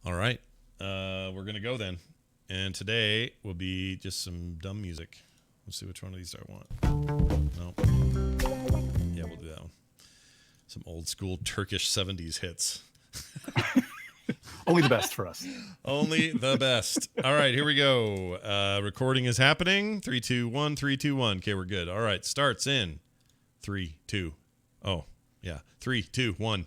All right. We're going to go then. And today will be just some dumb music. Let's see which one of these I want. No. Yeah, we'll do that one. Some old school Turkish 70s hits. Only the best for us. Only the best. All right, here we go. Recording is happening. 3, 2, 1, 3, 2, 1. Okay, we're good. All right, starts in 3, 2. Oh, yeah. 3, 2, 1.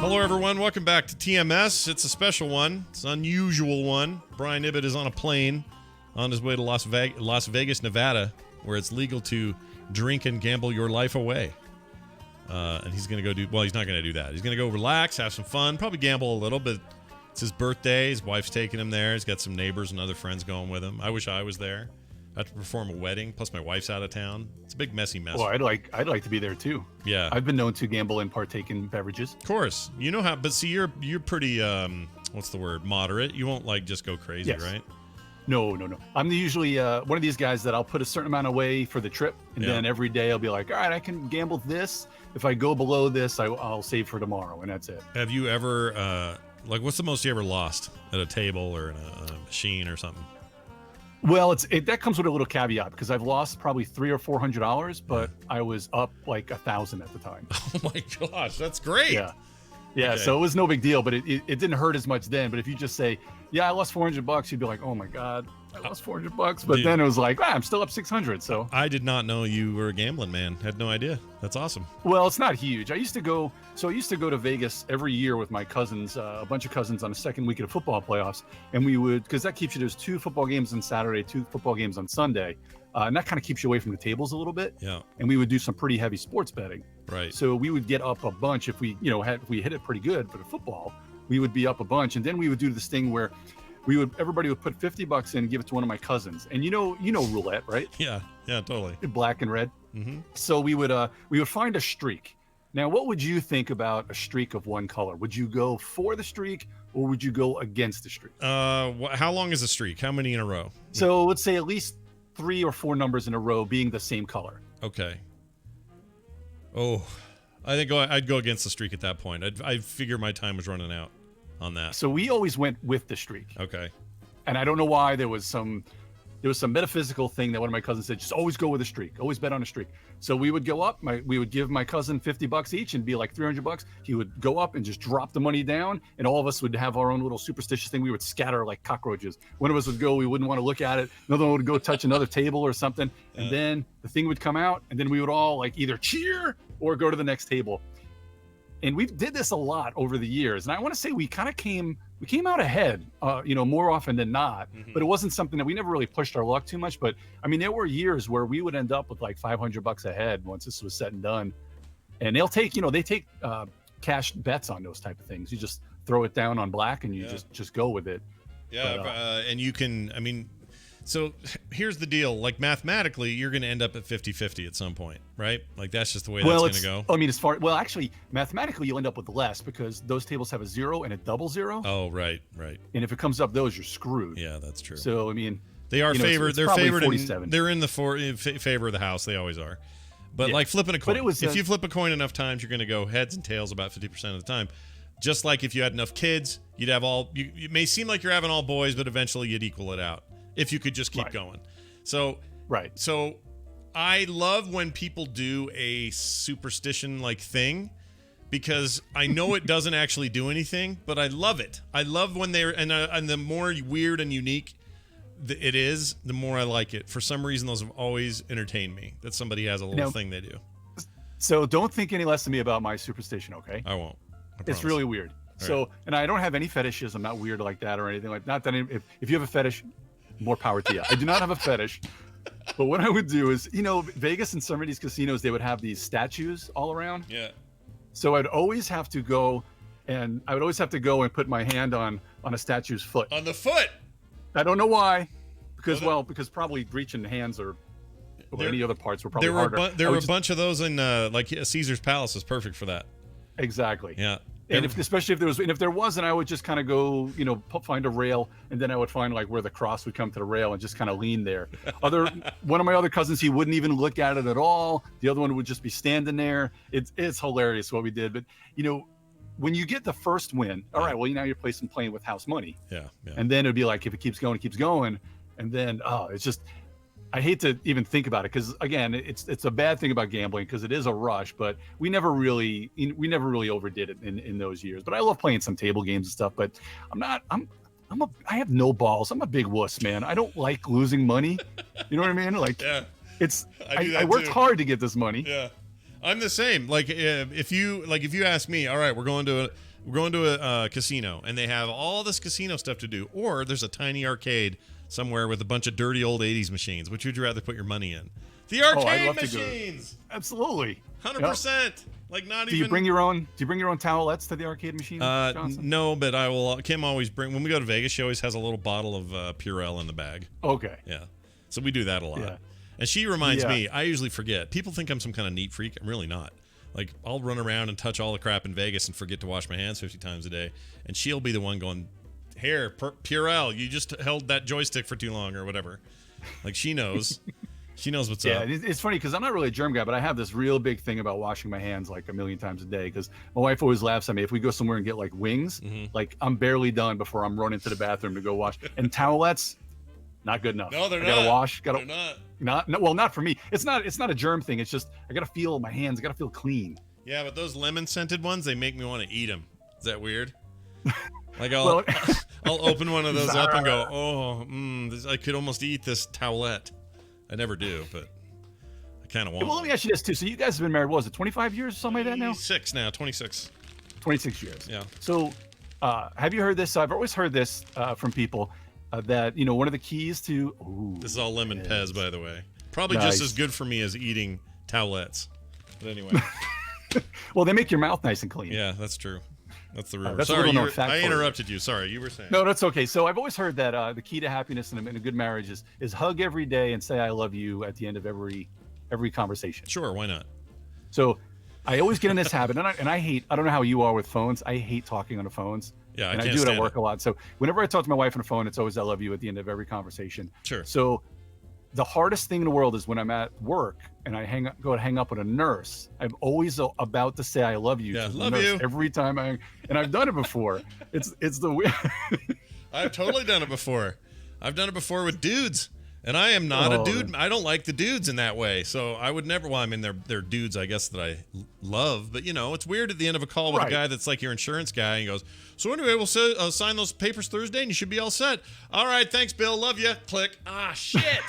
Hello, everyone. Welcome back to TMS. It's a special one. It's an unusual one. Brian Ibbett is on a plane on his way to Las Vegas, Nevada, where it's legal to drink and gamble your life away. And he's going to go do... Well, he's not going to do that. He's going to go relax, have some fun, probably gamble a little, but it's his birthday. His wife's taking him there. He's got some neighbors and other friends going with him. I wish I was there. I have to perform a wedding, plus my wife's out of town. It's a big, messy mess. Well, I'd like to be there too. Yeah. I've been known to gamble and partake in beverages. Of course. You know how... But see, you're pretty... what's the word? Moderate. You won't, like, just go crazy, Yes. right? No. I'm usually one of these guys that I'll put a certain amount away for the trip, and then every day I'll be like, all right, I can gamble this. If I go below this, I'll save for tomorrow, and that's it. Have you ever, what's the most you ever lost at a table or in a machine or something? Well, that comes with a little caveat because I've lost probably $300 or $400, but I was up like 1,000 at the time. Oh my gosh, that's great. Yeah. Okay. So it was no big deal, but it didn't hurt as much then. But if you just say, yeah, I lost $400, you'd be like, oh my God, I lost $400. But Dude. then it was like, I'm still up 600. So I did not know you were a gambling man. Had no idea. That's awesome. well, it's not huge. I used to go to Vegas every year with my cousins, a bunch of cousins on the second week of the football playoffs. And we would, because that keeps you, there's 2 football games on Saturday, 2 football games on Sunday. And that kind of keeps you away from the tables a little bit. Yeah. And we would do some pretty heavy sports betting. Right. So we would get up a bunch if we, if we hit it pretty good for the football, we would be up a bunch. And then we would do this thing where everybody would put $50 in and give it to one of my cousins. And you know roulette, right? Yeah, totally. Black and red. Mm-hmm. So we would find a streak. Now, what would you think about a streak of one color? Would you go for the streak or would you go against the streak? How long is a streak? How many in a row? So let's say at least 3 or 4 numbers in a row being the same color. Okay. Oh, I think I'd go against the streak at that point. I figure my time was running out on that. So we always went with the streak. Okay. And I don't know why. There was some metaphysical thing that one of my cousins said, just always go with a streak, always bet on a streak. So we would go up, we would give my cousin $50 each and be like $300. He would go up and just drop the money down, and all of us would have our own little superstitious thing. We would scatter like cockroaches. One of us would go, we wouldn't want to look at it. Another one would go touch another table or something. And then the thing would come out, and then we would all like either cheer or go to the next table. And we did this a lot over the years. And I want to say we kind of came out ahead, more often than not. Mm-hmm. But it wasn't something that we never really pushed our luck too much. But I mean, there were years where we would end up with like $500 ahead once this was said and done. And they take cash bets on those type of things. You just throw it down on black and you just go with it. Yeah, but, and you can, so here's the deal. Like mathematically, you're going to end up at 50-50 at some point, right? Like that's just the way that's going to go. Actually, mathematically, you'll end up with less because those tables have a 0 and a double 0. Oh, right. And if it comes up those, you're screwed. Yeah, that's true. So, they are favored. They're favored. They're in favor of the house. They always are. But like flipping a coin, if you flip a coin enough times, you're going to go heads and tails about 50% of the time. Just like if you had enough kids, you'd have it may seem like you're having all boys, but eventually you'd equal it out. If you could just keep going. So I love when people do a superstition like thing because I know it doesn't actually do anything, but I love it. I love when they're and the more weird and unique it is, the more I like it. For some reason, those have always entertained me. That somebody has a little thing they do. So don't think any less of me about my superstition, okay? I won't. It's really weird. So, and I don't have any fetishes. I'm not weird like that or anything like that. Not that if you have a fetish, more power to you. I do not have a fetish, but what I would do is, Vegas and some of these casinos, they would have these statues all around. Yeah. So I'd always have to go and put my hand on a statue's foot. On the foot? I don't know why. Because probably reaching hands or any other parts were probably harder. There were a bunch of those in like Caesar's Palace is perfect for that. Exactly. Yeah. And especially if there wasn't, I would just kind of go, find a rail, and then I would find like where the cross would come to the rail and just kind of lean there. One of my other cousins, he wouldn't even look at it at all. The other one would just be standing there. It's hilarious what we did. But when you get the first win, all right, well, now you're playing with house money. Yeah. And then it'd be like, if it keeps going, it keeps going. And then, it's just, I hate to even think about it because, again, it's a bad thing about gambling because it is a rush. But we never really overdid it in those years. But I love playing some table games and stuff. But I have no balls. I'm a big wuss, man. I don't like losing money. You know what I mean? Like, yeah, I worked hard to get this money. Yeah, I'm the same. Like, if you ask me, all right, we're going to a casino and they have all this casino stuff to do, or there's a tiny arcade somewhere with a bunch of dirty old 80s machines. Which would you rather put your money in? The arcade machines. Absolutely. 100%. Yep. Like Do you bring your own towelettes to the arcade machine? No, but I will. Kim always when we go to Vegas, she always has a little bottle of Purell in the bag. Okay. Yeah. So we do that a lot. Yeah. And she reminds me, I usually forget. People think I'm some kind of neat freak. I'm really not. Like, I'll run around and touch all the crap in Vegas and forget to wash my hands 50 times a day. And she'll be the one going, here, Purell, you just held that joystick for too long or whatever. Like, she knows. She knows what's up. Yeah, it's funny because I'm not really a germ guy, but I have this real big thing about washing my hands like a million times a day because my wife always laughs at me. If we go somewhere and get like wings, like I'm barely done before I'm running to the bathroom to go wash. And towelettes, not good enough. No, they're not. Gotta wash. They're not. Well, not for me. It's not a germ thing. It's just I gotta feel my hands. I gotta feel clean. Yeah, but those lemon scented ones, they make me want to eat them. Is that weird? Like I'll open one of those up and go, I could almost eat this towelette. I never do, but I kind of want. Well, let me ask you this too. So you guys have been married, what was it, 25 years or something like that now? 26. 26 years. Yeah. So have you heard this? I've always heard this from people that, one of the keys to... this is all lemon Pez, by the way. Probably just as good for me as eating towelettes. But anyway. Well, they make your mouth nice and clean. Yeah, that's true. That's the rumor. That's Sorry, I interrupted you. Sorry, you were saying. No, that's okay. So I've always heard that the key to happiness in a good marriage is hug every day and say I love you at the end of every conversation. Sure, why not? So I always get in this habit, and I hate. I don't know how you are with phones. I hate talking on the phones. Yeah, I do it at work a lot. So whenever I talk to my wife on the phone, it's always I love you at the end of every conversation. Sure. So the hardest thing in the world is when I'm at work and I go to hang up with a nurse. I'm always about to say I love you. Yeah, to the love nurse you. Every time and I've done it before. It's the weird. I've totally done it before. I've done it before with dudes. And I am not a dude. I don't like the dudes in that way. So I would never. Well, I mean, they're dudes, I guess, that I love. But it's weird at the end of a call with a guy that's like your insurance guy, and he goes, "So anyway, we'll sign those papers Thursday, and you should be all set." All right, thanks, Bill. Love you. Click. Ah, shit.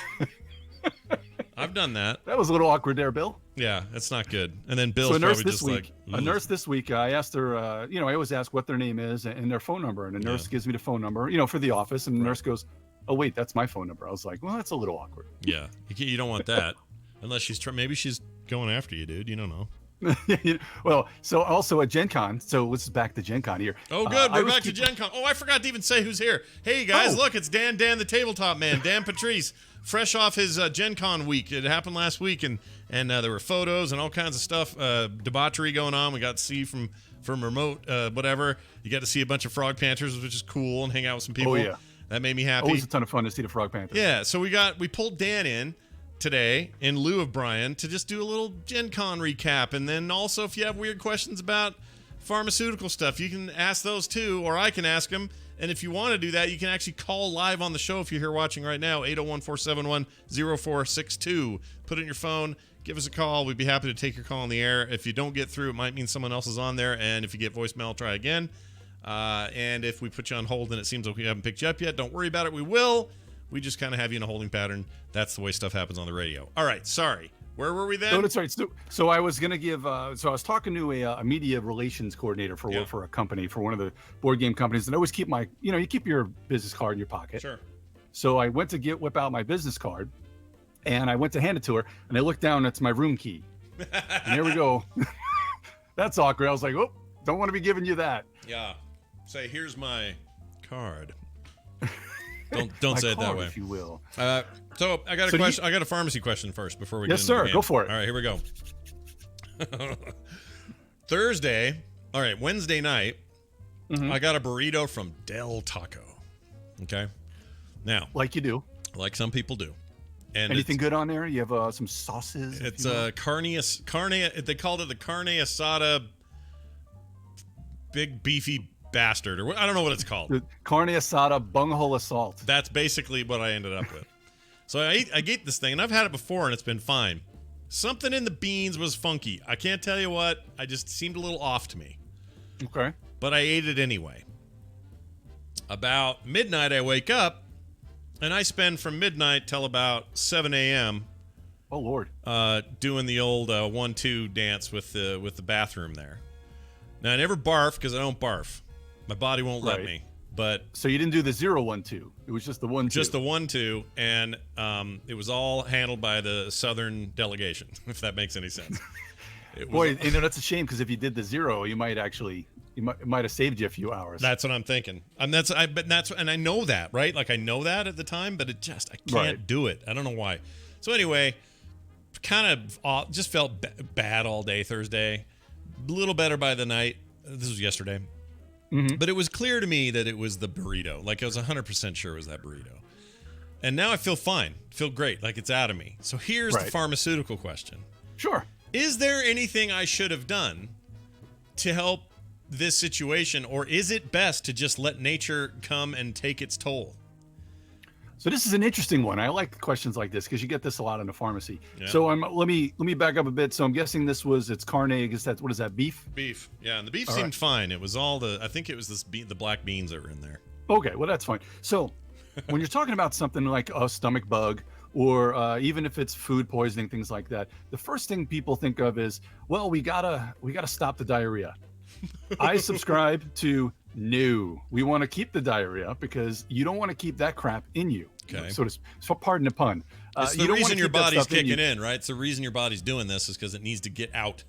I've done that. That was a little awkward there, Bill. Yeah, it's not good. And then Bill's probably just like... A nurse this week, I asked her, I always ask what their name is and their phone number. And the nurse gives me the phone number, for the office. And the nurse goes, "Oh, wait, that's my phone number." I was like, well, that's a little awkward. Yeah, you don't want that. Unless maybe she's going after you, dude. You don't know. Well, so also at GenCon, so let's back to GenCon here. Oh, good. We're back to GenCon. Oh, I forgot to even say who's here. Hey, guys, look, it's Dan the tabletop man, Dan Patrice, fresh off his GenCon week. It happened last week, and there were photos and all kinds of stuff, debauchery going on. We got to see from remote, whatever. You got to see a bunch of Frog Panthers, which is cool, and hang out with some people. Oh, yeah. That made me happy. Always a ton of fun to see the Frog Panthers. Yeah, so we pulled Dan in today in lieu of Brian to just do a little GenCon recap, and then also if you have weird questions about pharmaceutical stuff, you can ask those too, or I can ask them. And if you want to do that, you can actually call live on the show if you're here watching right now, 801-471-0462. Put it in your phone, give us a call. We'd be happy to take your call on the air. If you don't get through, it might mean someone else is on there, and if you get voicemail, try again. And if we put you on hold and it seems like we haven't picked you up yet, don't worry about it. We will. We just kind of have you in a holding pattern. That's the way stuff happens on the radio. All right. Sorry. Where were we then? No, that's right. So I was going to give, so I was talking to a media relations coordinator for a company, for one of the board game companies. And I always keep my, you keep your business card in your pocket. Sure. So I went to whip out my business card, and I went to hand it to her, and I looked down, that's my room key. And here we go. That's awkward. I was like, oh, don't want to be giving you that. Yeah. Say, here's my card. Don't say it that way, if you will. So I got a question. I got a pharmacy question first before we get into the game. Go for it. All right, here we go. Thursday, All right, Wednesday night, I got a burrito from Del Taco. Okay? Now. Like you do. Like some people do. And anything good on there? You have some sauces? It's carne. They called it the carne asada big beefy bastard, or I don't know what it's called. The carne asada bunghole assault. That's basically what I ended up with. So I ate this thing, and I've had it before, and it's been fine. Something in the beans was funky. I can't tell you what. I just seemed a little off to me. Okay. But I ate it anyway. About midnight, I wake up, and I spend from midnight till about 7 a.m. Oh, Lord. Doing the old 1-2 dance with the bathroom there. Now, I never barf because I don't barf. My body won't let me. But so you didn't do the 0-1-2. It was just the 1-2. Just the 1-2, and it was all handled by the Southern delegation, if that makes any sense. Boy, that's a shame because if you did the 0, you might actually it might have saved you a few hours. That's what I'm thinking. And I know that, right? Like I know that at the time, but I can't do it. I don't know why. So anyway, kind of just felt bad all day Thursday. A little better by the night. This was yesterday. Mm-hmm. But it was clear to me that it was the burrito. Like I was 100% sure it was that burrito. And now I feel fine. Feel great. Like it's out of me. So here's the pharmaceutical question. Sure. Is there anything I should have done to help this situation, or is it best to just let nature come and take its toll? So this is an interesting one. I like questions like this because you get this a lot in the pharmacy. Yeah. So let me back up a bit. So I'm guessing it's carne. I guess what is that, beef? Beef. Yeah, and the beef seemed fine. It was I think it was the black beans that were in there. Okay, well that's fine. So when you're talking about something like a stomach bug, or even if it's food poisoning, things like that, the first thing people think of is, well, we gotta stop the diarrhea. I subscribe to no. We want to keep the diarrhea because you don't want to keep that crap in you. Okay. So pardon the pun. It's the reason your body's kicking in, right? It's the reason your body's doing this is because it needs to get out.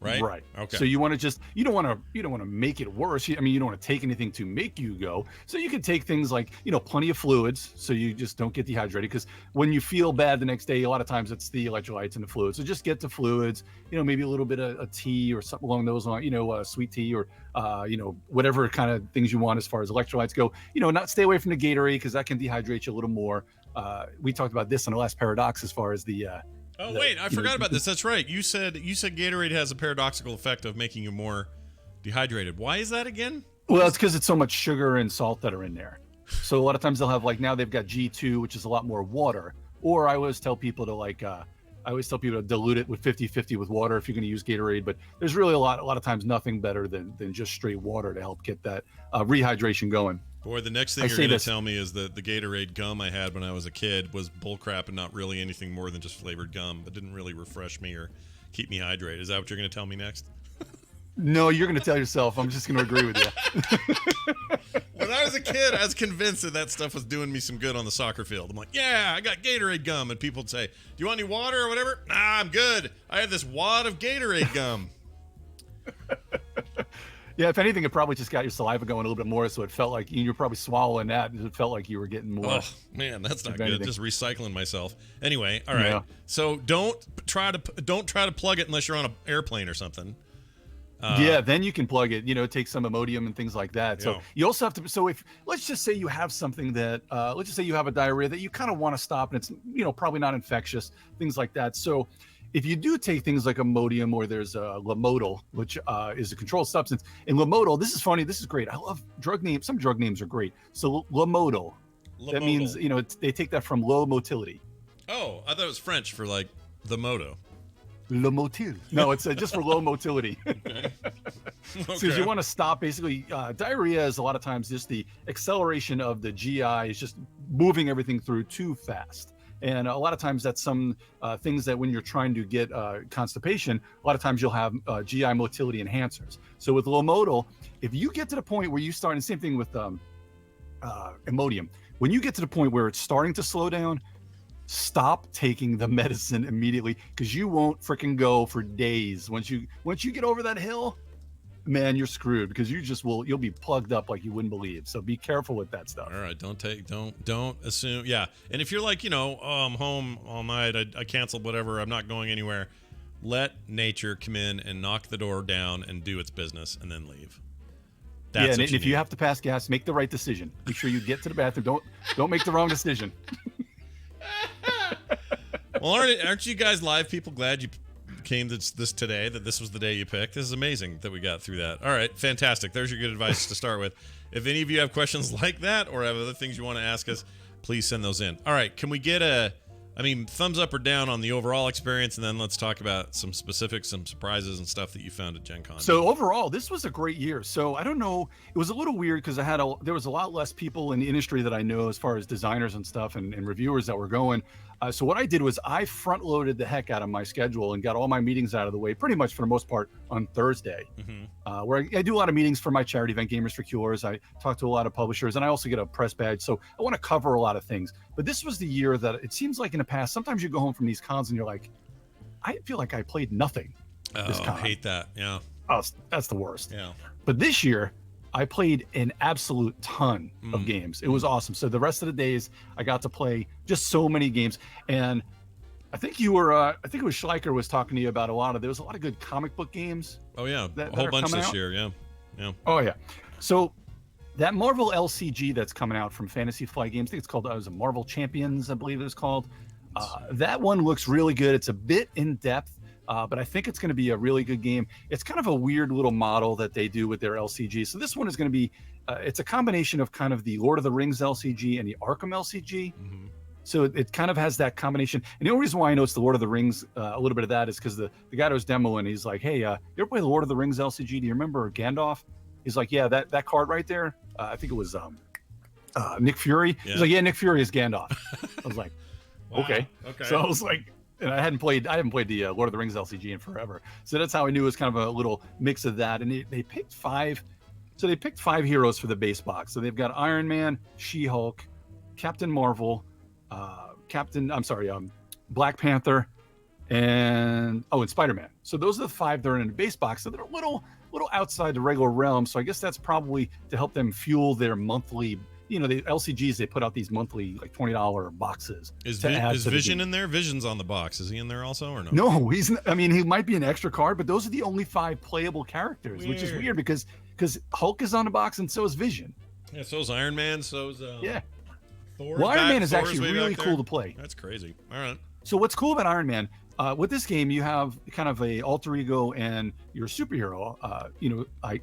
Right. Right. Okay. So you want to you don't want to make it worse. I mean, you don't want to take anything to make you go. So you can take things like, plenty of fluids, so you just don't get dehydrated. Because when you feel bad the next day, a lot of times it's the electrolytes and the fluids. So just get the fluids. Maybe a little bit of a tea or something along those lines. Sweet tea or whatever kind of things you want as far as electrolytes go. Not stay away from the Gatorade because that can dehydrate you a little more. We talked about this in the last Paradox as far as the. Wait, I forgot about this. That's right. You said Gatorade has a paradoxical effect of making you more dehydrated. Why is that again? Well, it's because it's so much sugar and salt that are in there. So a lot of times they'll have now they've got G2, which is a lot more water. Or I always tell people to dilute it with 50-50 with water if you're going to use Gatorade. But there's really a lot of times nothing better than just straight water to help get that rehydration going. Boy, the next thing you're going to tell me is that the Gatorade gum I had when I was a kid was bullcrap and not really anything more than just flavored gum. It didn't really refresh me or keep me hydrated. Is that what you're going to tell me next? No, you're going to tell yourself. I'm just going to agree with you. When I was a kid, I was convinced that stuff was doing me some good on the soccer field. I'm like, yeah, I got Gatorade gum. And people would say, do you want any water or whatever? Nah, I'm good. I have this wad of Gatorade gum. Yeah, if anything, it probably just got your saliva going a little bit more, so it felt like you're probably swallowing that. It felt like you were getting more. Oh man, that's not good. Just recycling myself. Anyway, all right. Yeah. So don't try to plug it unless you're on an airplane or something. Yeah, then you can plug it. Take some Imodium and things like that. So you also have to. So if let's just say you have something that let's just say you have a diarrhea that you kind of want to stop, and it's probably not infectious, things like that. So if you do take things like Imodium or there's Lamodal, which is a controlled substance, and Lamodal, this is funny, this is great. I love drug names. Some drug names are great. So Lamodal, that means they take that from low motility. Oh, I thought it was French for like the moto. Le motil. No, it's just for low motility. Okay. So you want to stop basically diarrhea is a lot of times just the acceleration of the GI is just moving everything through too fast. And a lot of times that's some things that when you're trying to get constipation, a lot of times you'll have GI motility enhancers. So with Lomodal, if you get to the point where you start, and same thing with Imodium, when you get to the point where it's starting to slow down, stop taking the medicine immediately because you won't freaking go for days. Once you get over that hill, man, you're screwed because you'll be plugged up like you wouldn't believe. So be careful with that stuff. All right, don't assume. Yeah, and if you're like, I'm home all night, I canceled whatever, I'm not going anywhere. let nature come in and knock the door down and do its business and then leave. And if you have to pass gas, make the right decision. Make sure you get to the bathroom. Don't make the wrong decision. Well, aren't you guys live people glad you came to this today, that this was the day you picked? This is amazing that we got through that. All right, fantastic. There's your good advice to start with. If any of you have questions like that or have other things you want to ask us, please send those in. All right, can we get thumbs up or down on the overall experience, and then let's talk about some specifics, some surprises and stuff that you found at GenCon. So overall, this was a great year. So I don't know, it was a little weird because there was a lot less people in the industry that I know as far as designers and stuff and reviewers that were going. So what I did was I front loaded the heck out of my schedule and got all my meetings out of the way pretty much for the most part on Thursday, where I do a lot of meetings for my charity event, Gamers for Cures. I talk to a lot of publishers, and I also get a press badge. So I want to cover a lot of things. But this was the year that it seems like in the past, sometimes you go home from these cons and you're like, I feel like I played nothing this con. I hate that. Yeah. Oh, that's the worst. Yeah. But this year, I played an absolute ton of games. It was awesome. So the rest of the days, I got to play just so many games. And I think it was Schleicher was talking to you about there was a lot of good comic book games. Oh, yeah. A whole bunch this year. Yeah. Yeah. Oh, yeah. So that Marvel LCG that's coming out from Fantasy Flight Games, I think it's called Marvel Champions, I believe it was called. That one looks really good. It's a bit in depth. But I think it's going to be a really good game. It's kind of a weird little model that they do with their LCG. So this one is going to be, it's a combination of kind of the Lord of the Rings LCG and the Arkham LCG. So it kind of has that combination. And the only reason why I know it's the Lord of the Rings, a little bit of that is because the guy that was demoing, he's like, hey, you ever play the Lord of the Rings LCG? Do you remember Gandalf? He's like, yeah, that card right there. I think it was Nick Fury. Yeah. He's like, yeah, Nick Fury is Gandalf. I was like, wow. Okay. So I was like, and I haven't played the Lord of the Rings LCG in forever. So that's how I knew it was kind of a little mix of that. And they picked 5. So they picked 5 heroes for the base box. So they've got Iron Man, She-Hulk, Captain Marvel, Black Panther, and Spider-Man. So those are the 5 that are in the base box. So they're a little outside the regular realm. So I guess that's probably to help them fuel their monthly, the LCGs, they put out these monthly like $20 boxes. Is Vision in there? Vision's on the box. Is he in there also or no? No, he might be an extra card, but those are the only 5 playable characters, which is weird because Hulk is on the box and so is Vision. Yeah, so is Iron Man, so is Thor. Well, Iron Man is actually really cool to play. That's crazy. All right. So what's cool about Iron Man, with this game, you have kind of a alter ego and your superhero,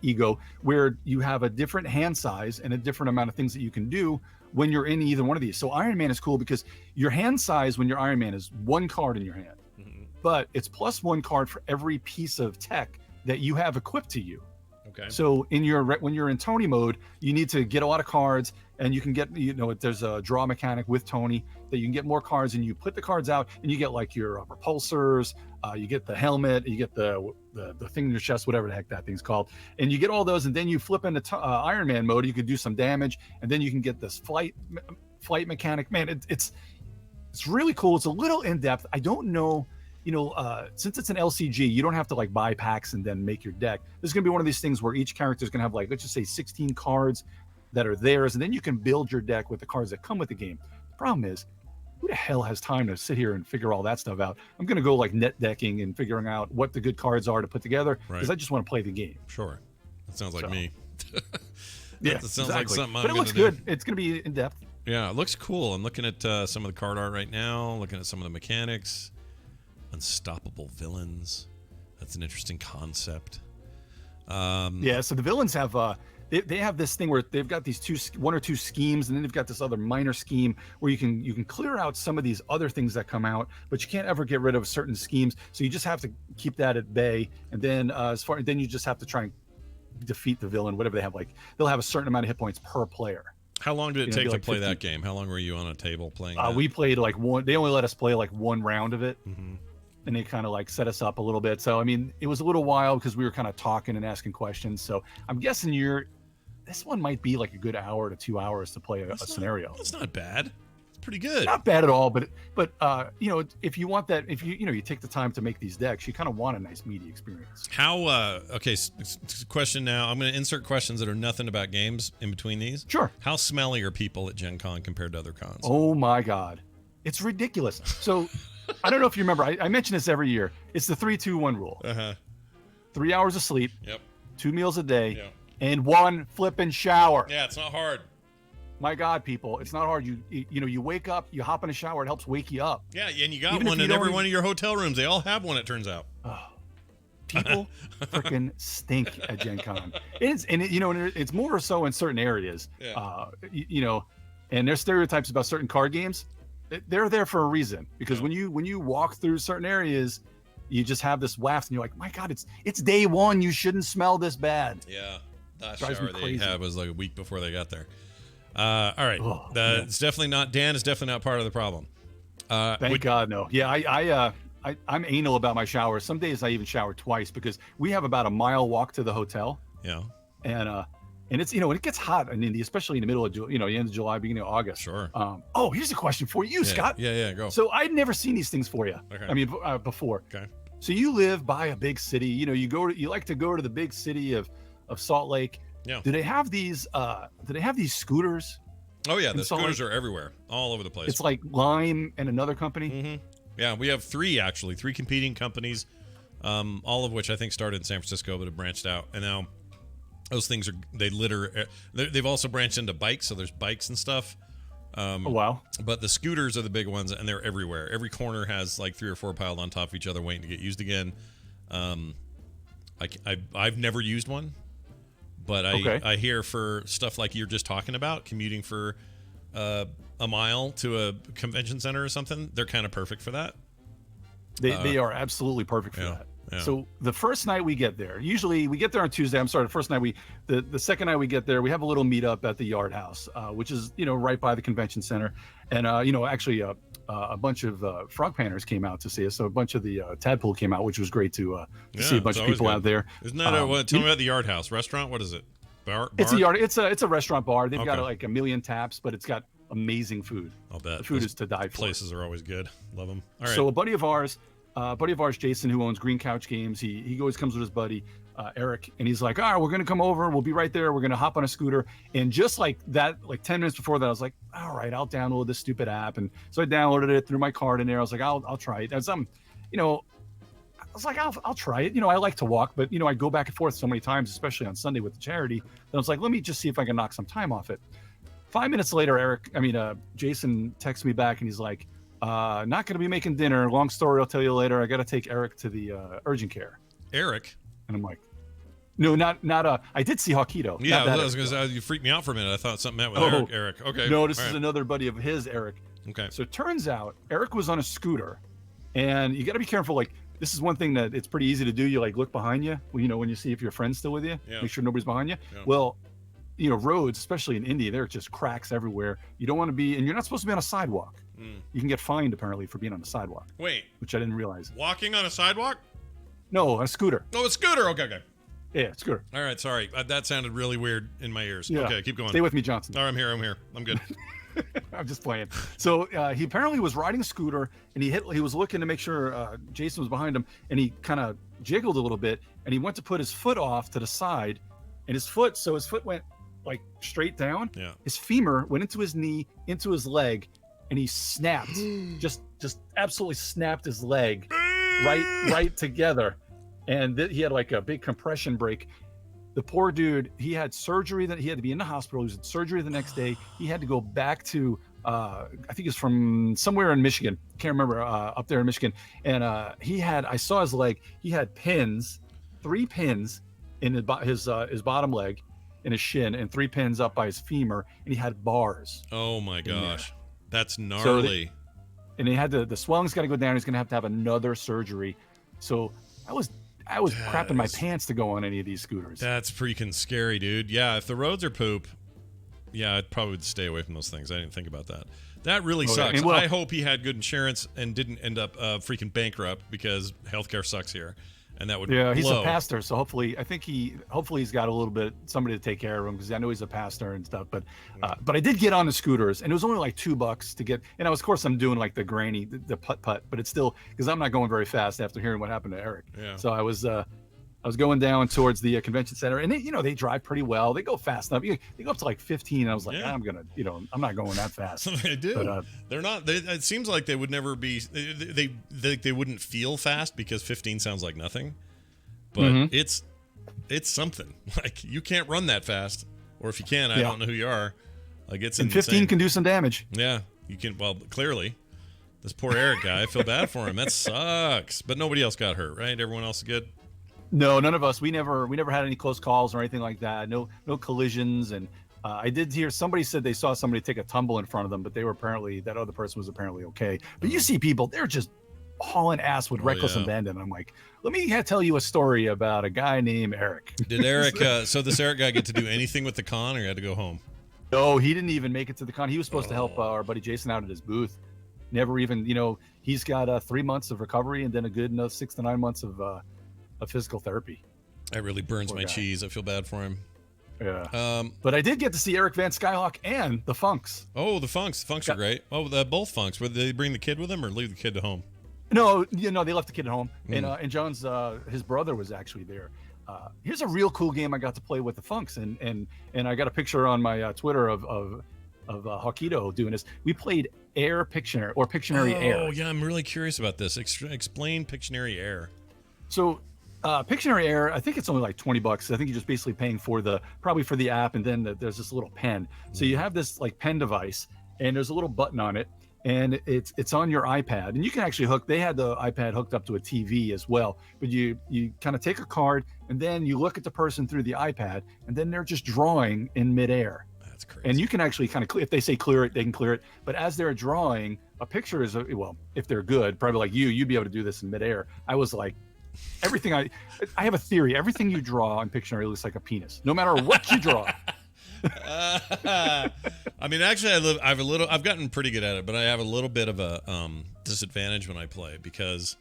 ego, where you have a different hand size and a different amount of things that you can do when you're in either one of these. So Iron Man is cool because your hand size when you're Iron Man is 1 card in your hand, but it's plus 1 card for every piece of tech that you have equipped to you. Okay. So when you're in Tony mode, you need to get a lot of cards, and you can get, there's a draw mechanic with Tony that you can get more cards, and you put the cards out, and you get like your repulsors, you get the helmet, you get the thing in your chest, whatever the heck that thing's called, and you get all those, and then you flip into Iron Man mode. You could do some damage, and then you can get this flight mechanic. Man, it's really cool. It's a little in depth. I don't know. Since it's an LCG, you don't have to like buy packs and then make your deck. This is going to be one of these things where each character is going to have like, let's just say 16 cards that are theirs. And then you can build your deck with the cards that come with the game. The problem is, who the hell has time to sit here and figure all that stuff out? I'm going to go like net decking and figuring out what the good cards are to put together because I just want to play the game. Sure. That sounds like me. That sounds like something But it looks good. It's going to be in depth. Yeah, it looks cool. I'm looking at some of the card art right now, looking at some of the mechanics. Unstoppable villains. That's an interesting concept. So the villains have they have this thing where they've got these 1 or 2 schemes, and then they've got this other minor scheme where you can clear out some of these other things that come out, but you can't ever get rid of certain schemes. So you just have to keep that at bay, and then then you just have to try and defeat the villain, whatever they have. Like they'll have a certain amount of hit points per player. How long did it take to play that game? How long were you on a table playing that? We played like one. They only let us play like 1 round of it. And they kind of like set us up a little bit. So, it was a little while because we were kind of talking and asking questions. So I'm guessing this one might be like a good hour to 2 hours to play a scenario. That's not bad. It's pretty good. Not bad at all. But if you want that, if you take the time to make these decks, you kind of want a nice meaty experience. How, question now. I'm going to insert questions that are nothing about games in between these. Sure. How smelly are people at Gen Con compared to other cons? Oh my God. It's ridiculous. So I don't know if you remember. I mention this every year. It's the 3-2-1 rule. 3 hours of sleep. Yep. 2 meals a day. Yep. And 1 flipping shower. Yeah, it's not hard. My God, people, it's not hard. You wake up, you hop in a shower, it helps wake you up. Yeah, and you got even one in every one of your hotel rooms. They all have one, it turns out. People freaking stink at GenCon. It's more so in certain areas. Yeah. And there's stereotypes about certain card games. They're there for a reason, because when you walk through certain areas, you just have this waft, and you're like, my God, it's day one. You shouldn't smell this bad. Yeah, that shower they had was like a week before they got there. All right, it's definitely not. Dan is definitely not part of the problem. Thank God, no. Yeah, I'm anal about my showers. Some days I even shower twice, because we have about a mile walk to the hotel. Yeah. And it's, it gets hot in Indy, especially in the middle of, the end of July, beginning of August. Sure. Here's a question for you, Scott. Yeah, go. So I'd never seen these things for you. Okay. I mean, before. Okay. So you live by a big city. You like to go to the big city of Salt Lake. Yeah. Do they have these scooters? Oh yeah, the scooters are everywhere, all over the place. It's like Lime and another company. Mm-hmm. Yeah, we have three competing companies, all of which I think started in San Francisco but have branched out, and now those things they've also branched into bikes, so there's bikes and stuff. Oh wow! But the scooters are the big ones, and they're everywhere. Every corner has like 3 or 4 piled on top of each other, waiting to get used again. I've never used one, but I hear for stuff like you're just talking about, commuting for a mile to a convention center or something, they're kind of perfect for that. They are absolutely perfect for that. Yeah. So the first night we get there, usually we get there on Tuesday. I'm sorry, the first night the second night we get there, we have a little meetup at the Yard House, which is right by the convention center, and actually a bunch of frog panners came out to see us. So a bunch of the tadpole came out, which was great to see a bunch of people out there. Isn't that tell me about the Yard House restaurant? What is it? Bar? It's a yard. It's a restaurant bar. They've got like a million taps, but it's got amazing food. I'll bet the food is to die for. Places are always good. Love them. All right. So a buddy of ours, Jason, who owns Green Couch Games, he always comes with his buddy Eric, and he's like, all right, we're gonna come over, we'll be right there, we're gonna hop on a scooter. And just like that, like 10 minutes before that, I was like, all right, I'll download this stupid app. And so I downloaded it, threw my card in there. I was like, I'll try it. As I was like, I'll try it. I like to walk, but I go back and forth so many times, especially on Sunday with the charity, that I was like, let me just see if I can knock some time off it. 5 minutes later, Jason texts me back, and he's like, not going to be making dinner. Long story, I'll tell you later. I got to take Eric to the urgent care. Eric? And I'm like, no, not I did see Hawkito. Yeah, I was going to say, you freaked me out for a minute. I thought something meant with Eric. Okay. No, this is another buddy of his, Eric. Okay. So it turns out Eric was on a scooter, and you got to be careful. Like, this is one thing that it's pretty easy to do. You like look behind you, when you see if your friend's still with you, make sure nobody's behind you. Yeah. Well, roads, especially in Indy, there are just cracks everywhere. You don't want to be, and you're not supposed to be on a sidewalk. You can get fined apparently for being on a sidewalk. Wait, which I didn't realize. Walking on a sidewalk? No, a scooter. Oh, a scooter. Okay. Yeah, scooter. All right, sorry. That sounded really weird in my ears. Yeah. Okay, keep going. Stay with me, Johnson. All right, I'm here. I'm good. I'm just playing. So he apparently was riding a scooter, and he was looking to make sure Jason was behind him, and he kind of jiggled a little bit, and he went to put his foot off to the side, and his foot went like straight down. Yeah. His femur went into his knee, into his leg, and he snapped. just absolutely snapped his leg right together. And he had like a big compression break. The poor dude, he had surgery that he had to be in the hospital. He was at surgery the next day. He had to go back to, I think it's from somewhere in Michigan. Can't remember, up there in Michigan. And I saw his leg. He had 3 pins in his bottom leg, in his shin, and 3 pins up by his femur. And he had bars. Oh my gosh. That's gnarly. And he had the swelling's got to go down. He's going to have another surgery. So I was crapping my pants to go on any of these scooters. That's freaking scary, dude. Yeah, if the roads are poop, I'd probably stay away from those things. I didn't think about that. That really sucks. I hope he had good insurance and didn't end up freaking bankrupt, because healthcare sucks here. And that would blow. He's a pastor, so hopefully he's got a little bit somebody to take care of him, because I know he's a pastor and stuff. But I did get on the scooters, and it was only like $2 to get. And of course I'm doing like the granny, the putt, but it's still, because I'm not going very fast after hearing what happened to Eric. Yeah. So I was I was going down towards the convention center, and they drive pretty well. They go fast enough. They go up to like 15. And I was like, I'm not going that fast. They do. But, they're not. It seems like they would never be. They wouldn't feel fast because 15 sounds like nothing. But it's something. Like, you can't run that fast, or if you can, I don't know who you are. Like, it's insane. 15 can do some damage. Yeah, you can. Well, clearly, this poor Eric guy. I feel bad for him. That sucks. But nobody else got hurt, right? Everyone else is good. No, none of us. We never had any close calls or anything like that. No collisions. And I did hear somebody said they saw somebody take a tumble in front of them, but that other person was apparently okay. But you see people, they're just hauling ass with reckless abandon. I'm like, let me tell you a story about a guy named Eric. Did Eric? So this Eric guy get to do anything with the con, or he had to go home? No, he didn't even make it to the con. He was supposed to help our buddy Jason out at his booth. Never even, he's got 3 months of recovery and then a good 6 to 9 months of physical therapy. That really burns my cheese. I feel bad for him. Yeah. But I did get to see Eric Van Skyhawk and the Funks. Oh, the Funks. The Funks are great. Oh, both Funks. Did they bring the kid with them or leave the kid at home? No, they left the kid at home. And John's his brother was actually there. Here's a real cool game I got to play with the Funks, and I got a picture on my Twitter of Hawkito doing this. We played Pictionary Air. Oh yeah, I'm really curious about this. Explain Pictionary Air. So Pictionary Air, I think it's only like $20. I think you're just basically paying for the app, and then there's this little pen. So you have this like pen device, and there's a little button on it, and it's on your iPad, and you can actually they had the iPad hooked up to a TV as well. But you kind of take a card, and then you look at the person through the iPad, and then they're just drawing in midair. That's crazy. And you can actually kind of, if they say clear it, they can clear it. But as they're drawing, a picture is if they're good, probably like you'd be able to do this in midair. I was like, everything I have a theory. Everything you draw on Pictionary looks like a penis, no matter what you draw. I mean, actually, I've gotten pretty good at it, but I have a little bit of a disadvantage when I play because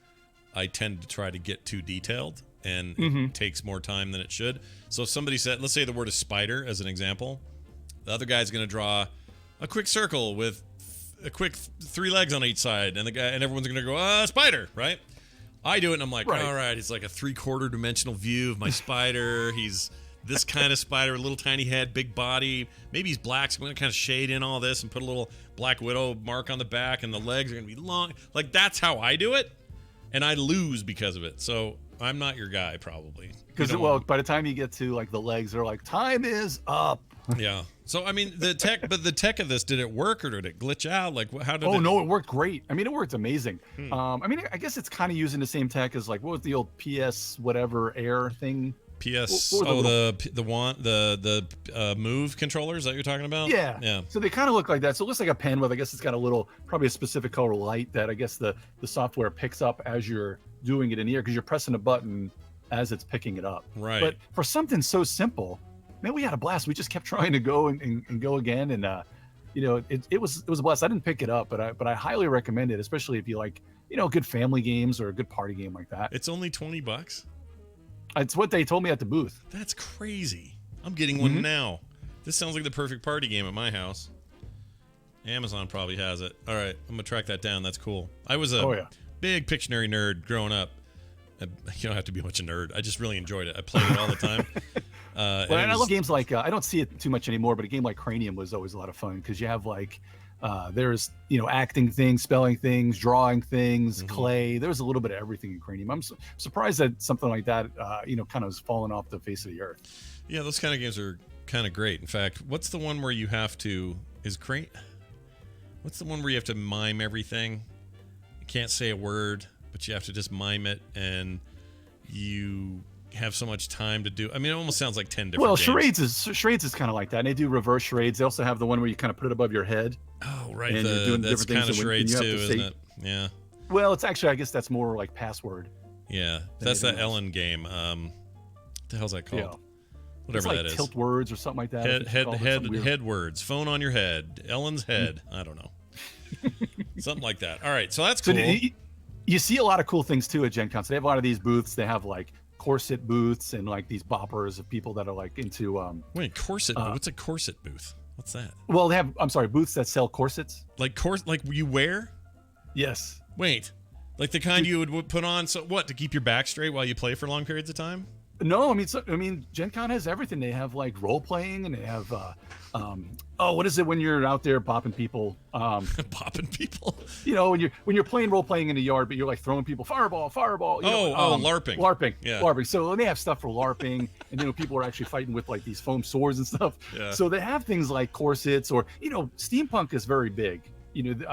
I tend to try to get too detailed, and it takes more time than it should. So if somebody said, let's say the word is spider as an example, the other guy's going to draw a quick circle with a quick 3 legs on each side, and everyone's going to go, spider, right? I do it, and I'm like, all right, it's like a 3/4 dimensional view of my spider. He's this kind of spider, little tiny head, big body. Maybe he's black, so I'm going to kind of shade in all this and put a little Black Widow mark on the back, and the legs are going to be long. Like, that's how I do it, and I lose because of it. So I'm not your guy, probably. Because, by the time you get to, like, the legs, they're like, time is up. Yeah. So, I mean, the tech of this, did it work or did it glitch out? Like, how did no, it worked great. I mean, it worked amazing. I mean, I guess it's kind of using the same tech as, like, what was the old PS whatever Air thing? The Move controllers that you're talking about? Yeah. So they kind of look like that. So it looks like a pen with, I guess it's got probably a specific color light that I guess the software picks up as you're doing it in the air, because you're pressing a button as it's picking it up. Right. But for something so simple, man, we had a blast. We just kept trying to go and go again, and it was a blast. I didn't pick it up, but I highly recommend it, especially if you like good family games or a good party game like that. It's only $20. It's what they told me at the booth. That's crazy. I'm getting one now. This sounds like the perfect party game at my house. Amazon probably has it. All right, I'm gonna track that down. That's cool. I was a big Pictionary nerd growing up. You don't have to be much a nerd. I just really enjoyed it. I played it all the time. And I love games like I don't see it too much anymore, but a game like Cranium was always a lot of fun because you have like there's acting things, spelling things, drawing things, clay. There's a little bit of everything in Cranium. I'm surprised that something like that kind of has fallen off the face of the earth. Yeah, those kind of games are kind of great. In fact, what's the one where you have to What's the one where you have to mime everything? You can't say a word, but you have to just mime it, and you have so much time to do. I mean, it almost sounds like 10 different games. Charades is kind of like that. And they do reverse charades. They also have the one where you kind of put it above your head. Oh, right. And you're doing that's kind of charades too, isn't it? Yeah. Well, it's actually, I guess that's more like password. Yeah, that's that Ellen game. What the hell's that called? Yeah. Whatever it's like that is. Tilt words or something like that. Head words. Phone on your head. Ellen's head. I don't know. Something like that. All right, so that's cool. You see a lot of cool things too at GenCon. So they have a lot of these booths. They have like corset booths and like these boppers of people that are like into Wait, corset booth? What's a corset booth? What's that? Well, they have booths that sell corsets. Like you wear? Yes. Wait. Like the kind you would put on to keep your back straight while you play for long periods of time? No, I mean, GenCon has everything. They have like role playing, and they have what is it when you're out there popping people? Popping people. You know, when you're playing role playing in the yard, but you're like throwing people fireball. LARPing. LARPing. So they have stuff for LARPing, and people are actually fighting with like these foam swords and stuff. Yeah. So they have things like corsets, or steampunk is very big.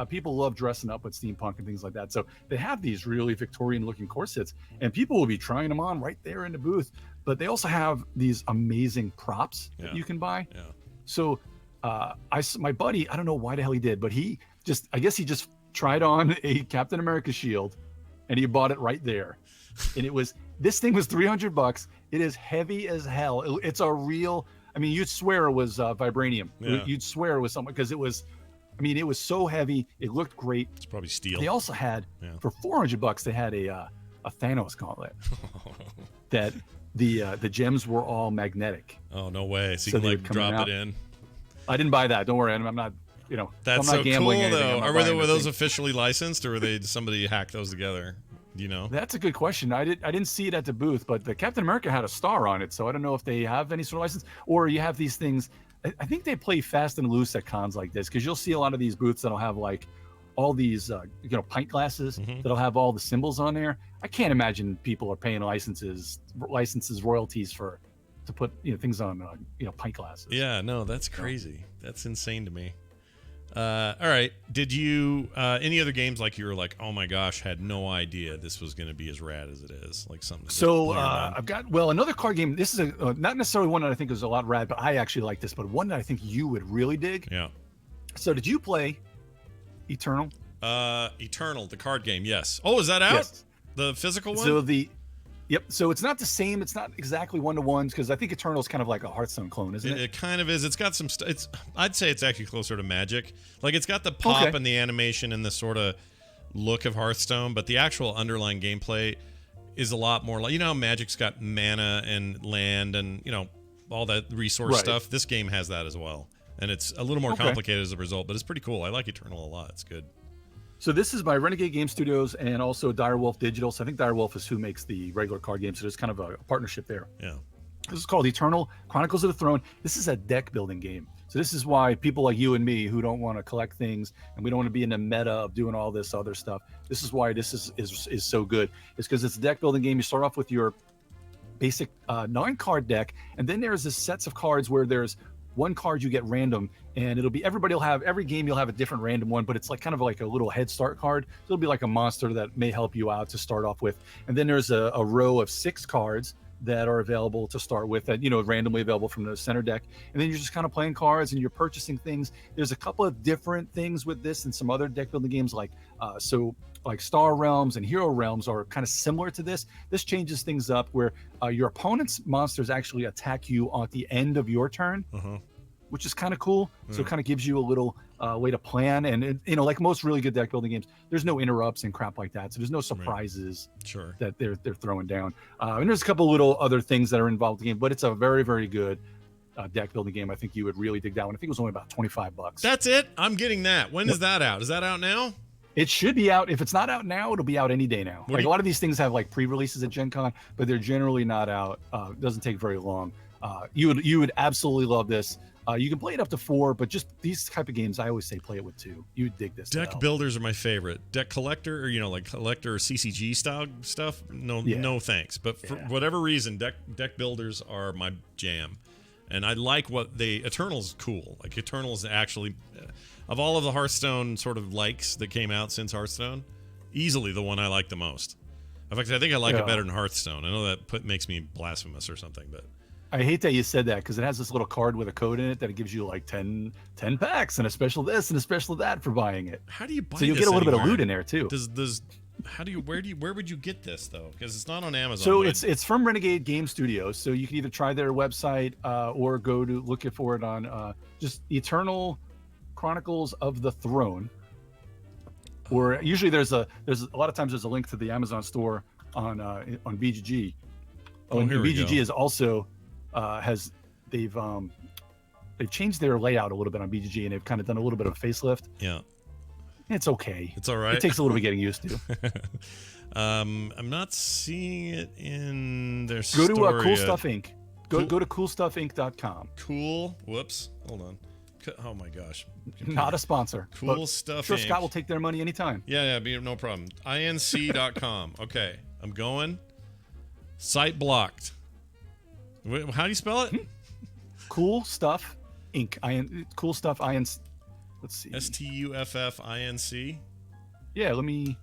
People love dressing up with steampunk and things like that. So they have these really Victorian looking corsets, and people will be trying them on right there in the booth. But they also have these amazing props that you can buy. Yeah. So my buddy, I don't know why the hell he did, but I guess he just tried on a Captain America shield, and he bought it right there. And this thing was $300. It is heavy as hell. It's a real, you'd swear it was vibranium. Yeah. You'd swear it was something, because it was so heavy. It looked great. It's probably steel. They also had, for $400, they had a Thanos gauntlet that the gems were all magnetic. Oh, no way. So you can drop it in. I didn't buy that. Don't worry. I'm not, That's I'm not so cool, though. Were those thing. Officially licensed, or somebody hacked those together? Do you know? That's a good question. I didn't see it at the booth, but the Captain America had a star on it, so I don't know if they have any sort of license, or you have these things. I think they play fast and loose at cons like this, because you'll see a lot of these booths that'll have like all these pint glasses that'll have all the symbols on there. I can't imagine people are paying licenses royalties to put things on pint glasses. Yeah, no, that's crazy. That's insane to me. All right, did you any other games like you were like, oh my gosh, had no idea this was going to be as rad as it is, like something? So I've got another card game. This is not necessarily one that I think is a lot rad, but I actually like this, but one that I think you would really dig. Yeah. So did you play Eternal? Eternal, the card game. Yes. Oh, is that out? Yes. The physical one? Yep. So it's not the same. It's not exactly 1-to-1, because I think Eternal is kind of like a Hearthstone clone, isn't it? It kind of is. It's got some. I'd say it's actually closer to Magic. Like, it's got the pop and the animation and the sort of look of Hearthstone, but the actual underlying gameplay is a lot more like, how Magic's got mana and land and all that resource stuff. This game has that as well, and it's a little more complicated as a result, but it's pretty cool. I like Eternal a lot. It's good. So this is by Renegade Game Studios and also Direwolf Digital. So I think Direwolf is who makes the regular card game. So there's kind of a partnership there. Yeah. This is called Eternal Chronicles of the Throne. This is a deck building game. So this is why people like you and me, who don't want to collect things and we don't want to be in the meta of doing all this other stuff, this is why this is so good. It's because it's a deck building game. You start off with your basic 9-card deck, and then there's this sets of cards where there's one card you get random, and every game you'll have a different random one, but it's like kind of like a little head start card. So it'll be like a monster that may help you out to start off with. And then there's a row of 6 cards that are available to start with, that randomly available from the center deck. And then you're just kind of playing cards and you're purchasing things. There's a couple of different things with this and some other deck building games, like Star Realms and Hero Realms are kind of similar to this. This changes things up where your opponent's monsters actually attack you at the end of your turn, which is kind of cool. So it kind of gives you a little way to plan. And like most really good deck building games, there's no interrupts and crap like that. So there's no surprises that they're throwing down. And there's a couple little other things that are involved in the game, but it's a very, very good deck building game. I think you would really dig that one. I think it was only about $25. That's it? I'm getting that. When is that out? Is that out now? It should be out. If it's not out now, it'll be out any day now. A lot of these things have like pre-releases at GenCon, but they're generally not out. It doesn't take very long. You would absolutely love this. You can play it up to 4, but just these type of games, I always say play it with 2. You would dig this. Deck builders are my favorite. Deck collector, or like collector CCG style stuff. No thanks. But for whatever reason, deck builders are my jam. And I like Eternal's cool. Like, Eternal's actually, of all of the Hearthstone sort of likes that came out since Hearthstone, easily the one I like the most. In fact, I think I like it better than Hearthstone. I know that makes me blasphemous or something, but I hate that you said that, because it has this little card with a code in it that it gives you like 10 packs and a special this and a special that for buying it. How do you buy? So you'll get a little bit of loot in there too. Where would you get this though? Because it's not on Amazon. So it's from Renegade Game Studios. So you can either try their website or go to look for it on just Eternal Chronicles of the Throne. Or usually there's a lot of times there's a link to the Amazon store on BGG. And BGG is also they've changed their layout a little bit on BGG, and they've kind of done a little bit of a facelift. Yeah. It's okay. It's all right. It takes a little bit getting used to. I'm not seeing it in their store. Go to Cool Stuff Inc. Go to coolstuffinc.com. Cool. Whoops. Hold on. Oh my gosh. Not a sponsor. Cool Stuff Sure, Inc. Scott will take their money anytime. Yeah, no problem. inc.com. Okay, I'm going. Site blocked. How do you spell it? Cool Stuff Inc. Cool Stuff Inc. Let's see. STUFFINC. Yeah, let me.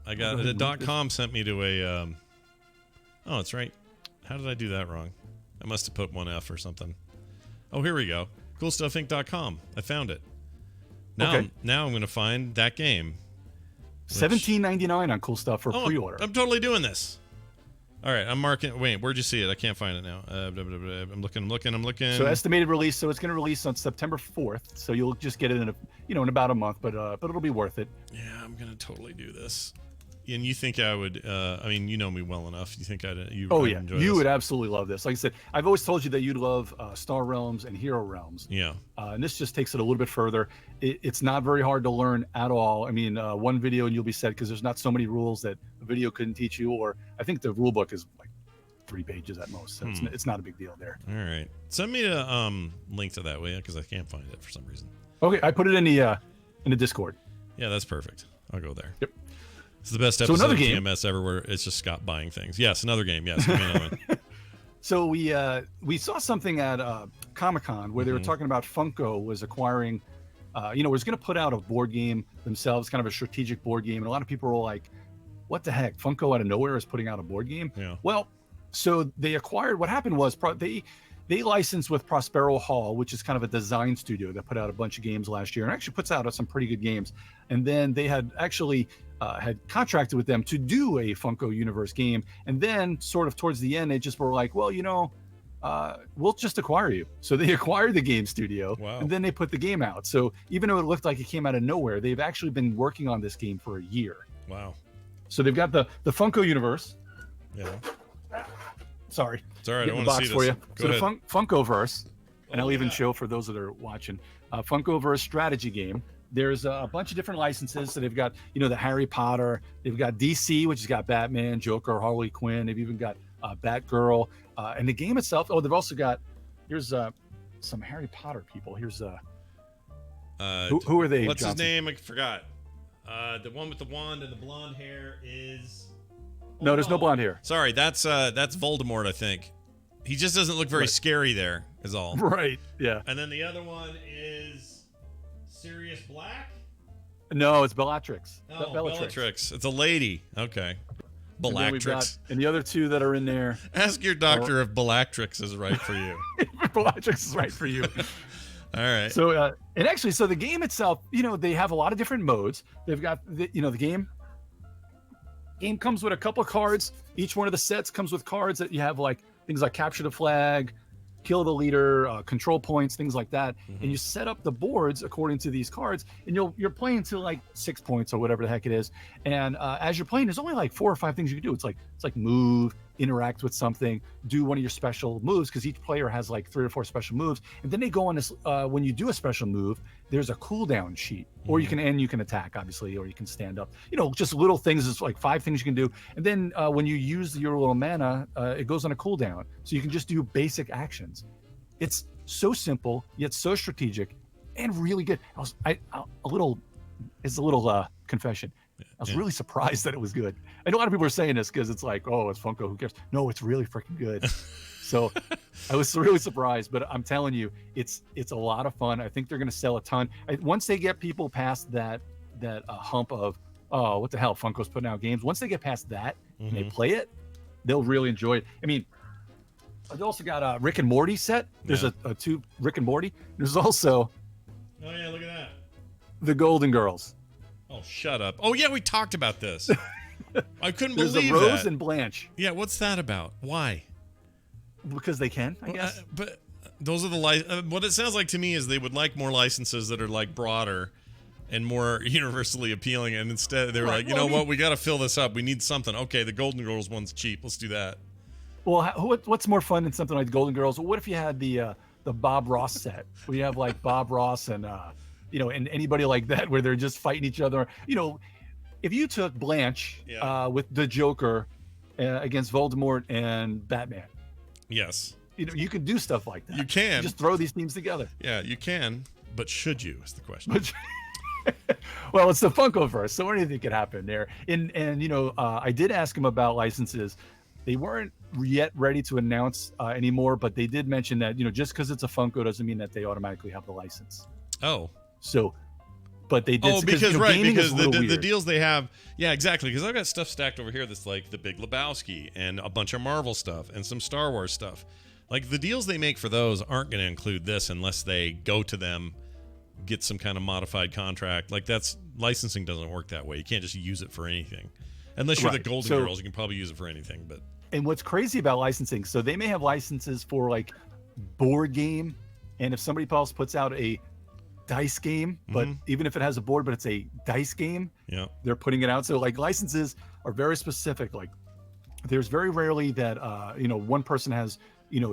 I got the .com sent me to a. Oh, it's right. How did I do that wrong? I must have put one F or something. Oh, here we go. CoolStuffInc.com. I found it. Now, okay. Now I'm going to find that game. $17.99 on Cool Stuff for pre-order. I'm totally doing this. All right, I'm marking. Wait, where'd you see it? I can't find it now. I'm looking. So estimated release. So it's going to release on September 4th. So you'll just get it in in about a month, but it'll be worth it. Yeah, I'm going to totally do this. And you think I would? I mean, you know me well enough. You think I'd? Enjoy you this? Would absolutely love this. Like I said, I've always told you that you'd love Star Realms and Hero Realms. Yeah. And this just takes it a little bit further. It's not very hard to learn at all. I mean, one video and you'll be set because there's not so many rules that a video couldn't teach you. Or I think the rule book is like 3 pages at most. So it's not a big deal there. All right. Send me a link to that way because I can't find it for some reason. Okay, I put it in the Discord. Yeah, that's perfect. I'll go there. Yep. It's the best episode of TMS ever where it's just Scott buying things. Yes, another game. Yes, give me another one. So we saw something at Comic-Con where they were talking about Funko was acquiring, was going to put out a board game themselves, kind of a strategic board game. And a lot of people were like, what the heck? Funko out of nowhere is putting out a board game? Yeah. Well, so they acquired, what happened was they licensed with Prospero Hall, which is kind of a design studio that put out a bunch of games last year and actually puts out some pretty good games. And then they had actually had contracted with them to do a Funko Universe game. And then sort of towards the end, they just were like, well, we'll just acquire you. So they acquired the game studio. Wow. And then they put the game out. So even though it looked like it came out of nowhere, they've actually been working on this game for a year. Wow. So they've got the Funko Universe. Yeah. Sorry. It's all right. I want to see this. For you. Go ahead. The Funkoverse, and I'll even show for those that are watching, Funkoverse strategy game. There's a bunch of different licenses. So they've got, the Harry Potter. They've got DC, which has got Batman, Joker, Harley Quinn. They've even got Batgirl. And the game itself, they've also got, here's some Harry Potter people. Here's who are they? What's Johnson? his name? I forgot. The one with the wand and the blonde hair is... No, there's no blonde hair. Sorry, that's Voldemort, I think. He just doesn't look very scary there, is all. Right, yeah. And then the other one is Sirius Black? No, it's Bellatrix. Oh, Bellatrix. It's a lady. Okay. Bellatrix. And the other two that are in there. Ask your doctor if Bellatrix is right for you. Bellatrix is right for you. All right. So, and actually, so the game itself, they have a lot of different modes. They've got, the game comes with a couple of cards. Each one of the sets comes with cards that you have, like things like capture the flag, kill the leader, control points, things like that. And you set up the boards according to these cards, and you're playing to like 6 points or whatever the heck it is. And as you're playing, there's only like 4 or 5 things you can do. It's like move, interact with something, do one of your special moves, because each player has like 3 or 4 special moves. And then they go on this, when you do a special move, there's a cooldown sheet, or you can attack, obviously, or you can stand up, just little things. It's like 5 things you can do. And then when you use your little mana, it goes on a cooldown. So you can just do basic actions. It's so simple, yet so strategic and really good. A little confession. I was really surprised that it was good. I know a lot of people are saying this because it's like, oh, it's Funko, who cares? No, it's really freaking good. So I was really surprised, but I'm telling you, it's a lot of fun. I think they're going to sell a ton. Once they get people past that hump of, oh, what the hell, Funko's putting out games. Once they get past that and they play it, they'll really enjoy it. I mean, they also got a Rick and Morty set. There's a 2 Rick and Morty. There's also... Oh, yeah, look at that. The Golden Girls. Oh, shut up. Oh, yeah, we talked about this. I couldn't believe that. There's a Rose and Blanche. Yeah, what's that about? Why? Because they can, I guess. But those are the what it sounds like to me is they would like more licenses that are like broader and more universally appealing. And instead they were like, what? We got to fill this up. We need something. Okay, the Golden Girls one's cheap. Let's do that. Well, what's more fun than something like Golden Girls? What if you had the Bob Ross set? We have like Bob Ross and and anybody like that where they're just fighting each other. If you took Blanche with the Joker against Voldemort and Batman, yes, you can do stuff like that. You can just throw these teams together. Yeah, you can, but should you? Is the question. Well, it's the Funkoverse, so anything could happen there. And I did ask him about licenses. They weren't yet ready to announce anymore, but they did mention that just because it's a Funko doesn't mean that they automatically have the license. Oh, so. But they did. Because the deals they have, yeah, exactly. Because I've got stuff stacked over here that's like the Big Lebowski and a bunch of Marvel stuff and some Star Wars stuff. Like the deals they make for those aren't going to include this unless they go to them, get some kind of modified contract. Like licensing doesn't work that way. You can't just use it for anything, unless you're the Golden Girls. You can probably use it for anything. But what's crazy about licensing? So they may have licenses for like board game, and if somebody else puts out a dice game, but even if it has a board, but it's a dice game, they're putting it out. So like licenses are very specific. Like there's very rarely that one person has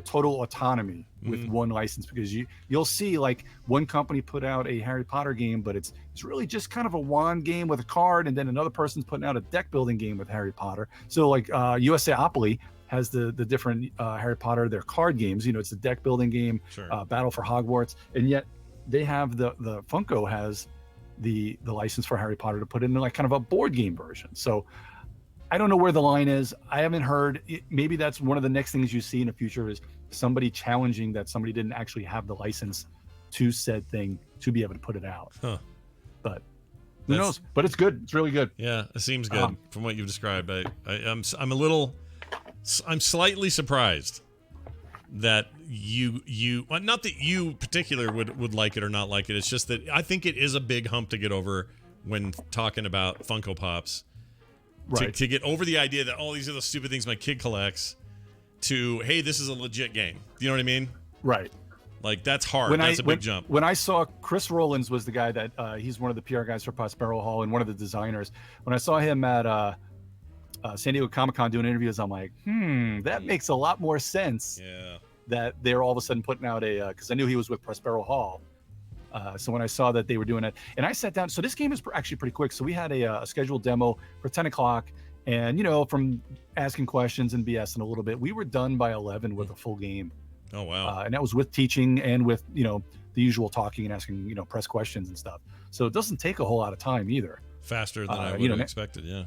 total autonomy with one license, because you'll see like one company put out a Harry Potter game, but it's really just kind of a wand game with a card, and then another person's putting out a deck building game with Harry Potter. So like USAopoly has the different Harry Potter, their card games. It's a deck building game, Battle for Hogwarts, and yet they have the Funko has the license for Harry Potter to put in like kind of a board game version. So I don't know where the line is. I haven't heard. Maybe that's one of the next things you see in the future is somebody challenging that somebody didn't actually have the license to said thing to be able to put it out. Huh. But who knows? But it's good. It's really good. Yeah, it seems good from what you've described. I'm slightly surprised that you not that you particular would like it or not like it. It's just that I think it is a big hump to get over when talking about Funko Pops. Right. To get over the idea that all these are the stupid things my kid collects to, hey, this is a legit game. You know what I mean? Right. Like that's hard. That's a big jump. When I saw Chris Rollins was the guy that he's one of the PR guys for Prospero Hall and one of the designers. When I saw him at San Diego Comic-Con doing interviews, I'm like, that makes a lot more sense. Yeah. That they're all of a sudden putting out because I knew he was with Prospero Hall. So when I saw that they were doing it, and I sat down, so this game is actually pretty quick. So we had a scheduled demo for 10 o'clock, and from asking questions and BSing a little bit, we were done by 11 with a full game. Oh, wow. And that was with teaching and with, the usual talking and asking, press questions and stuff. So it doesn't take a whole lot of time either. Faster than I would have expected, yeah.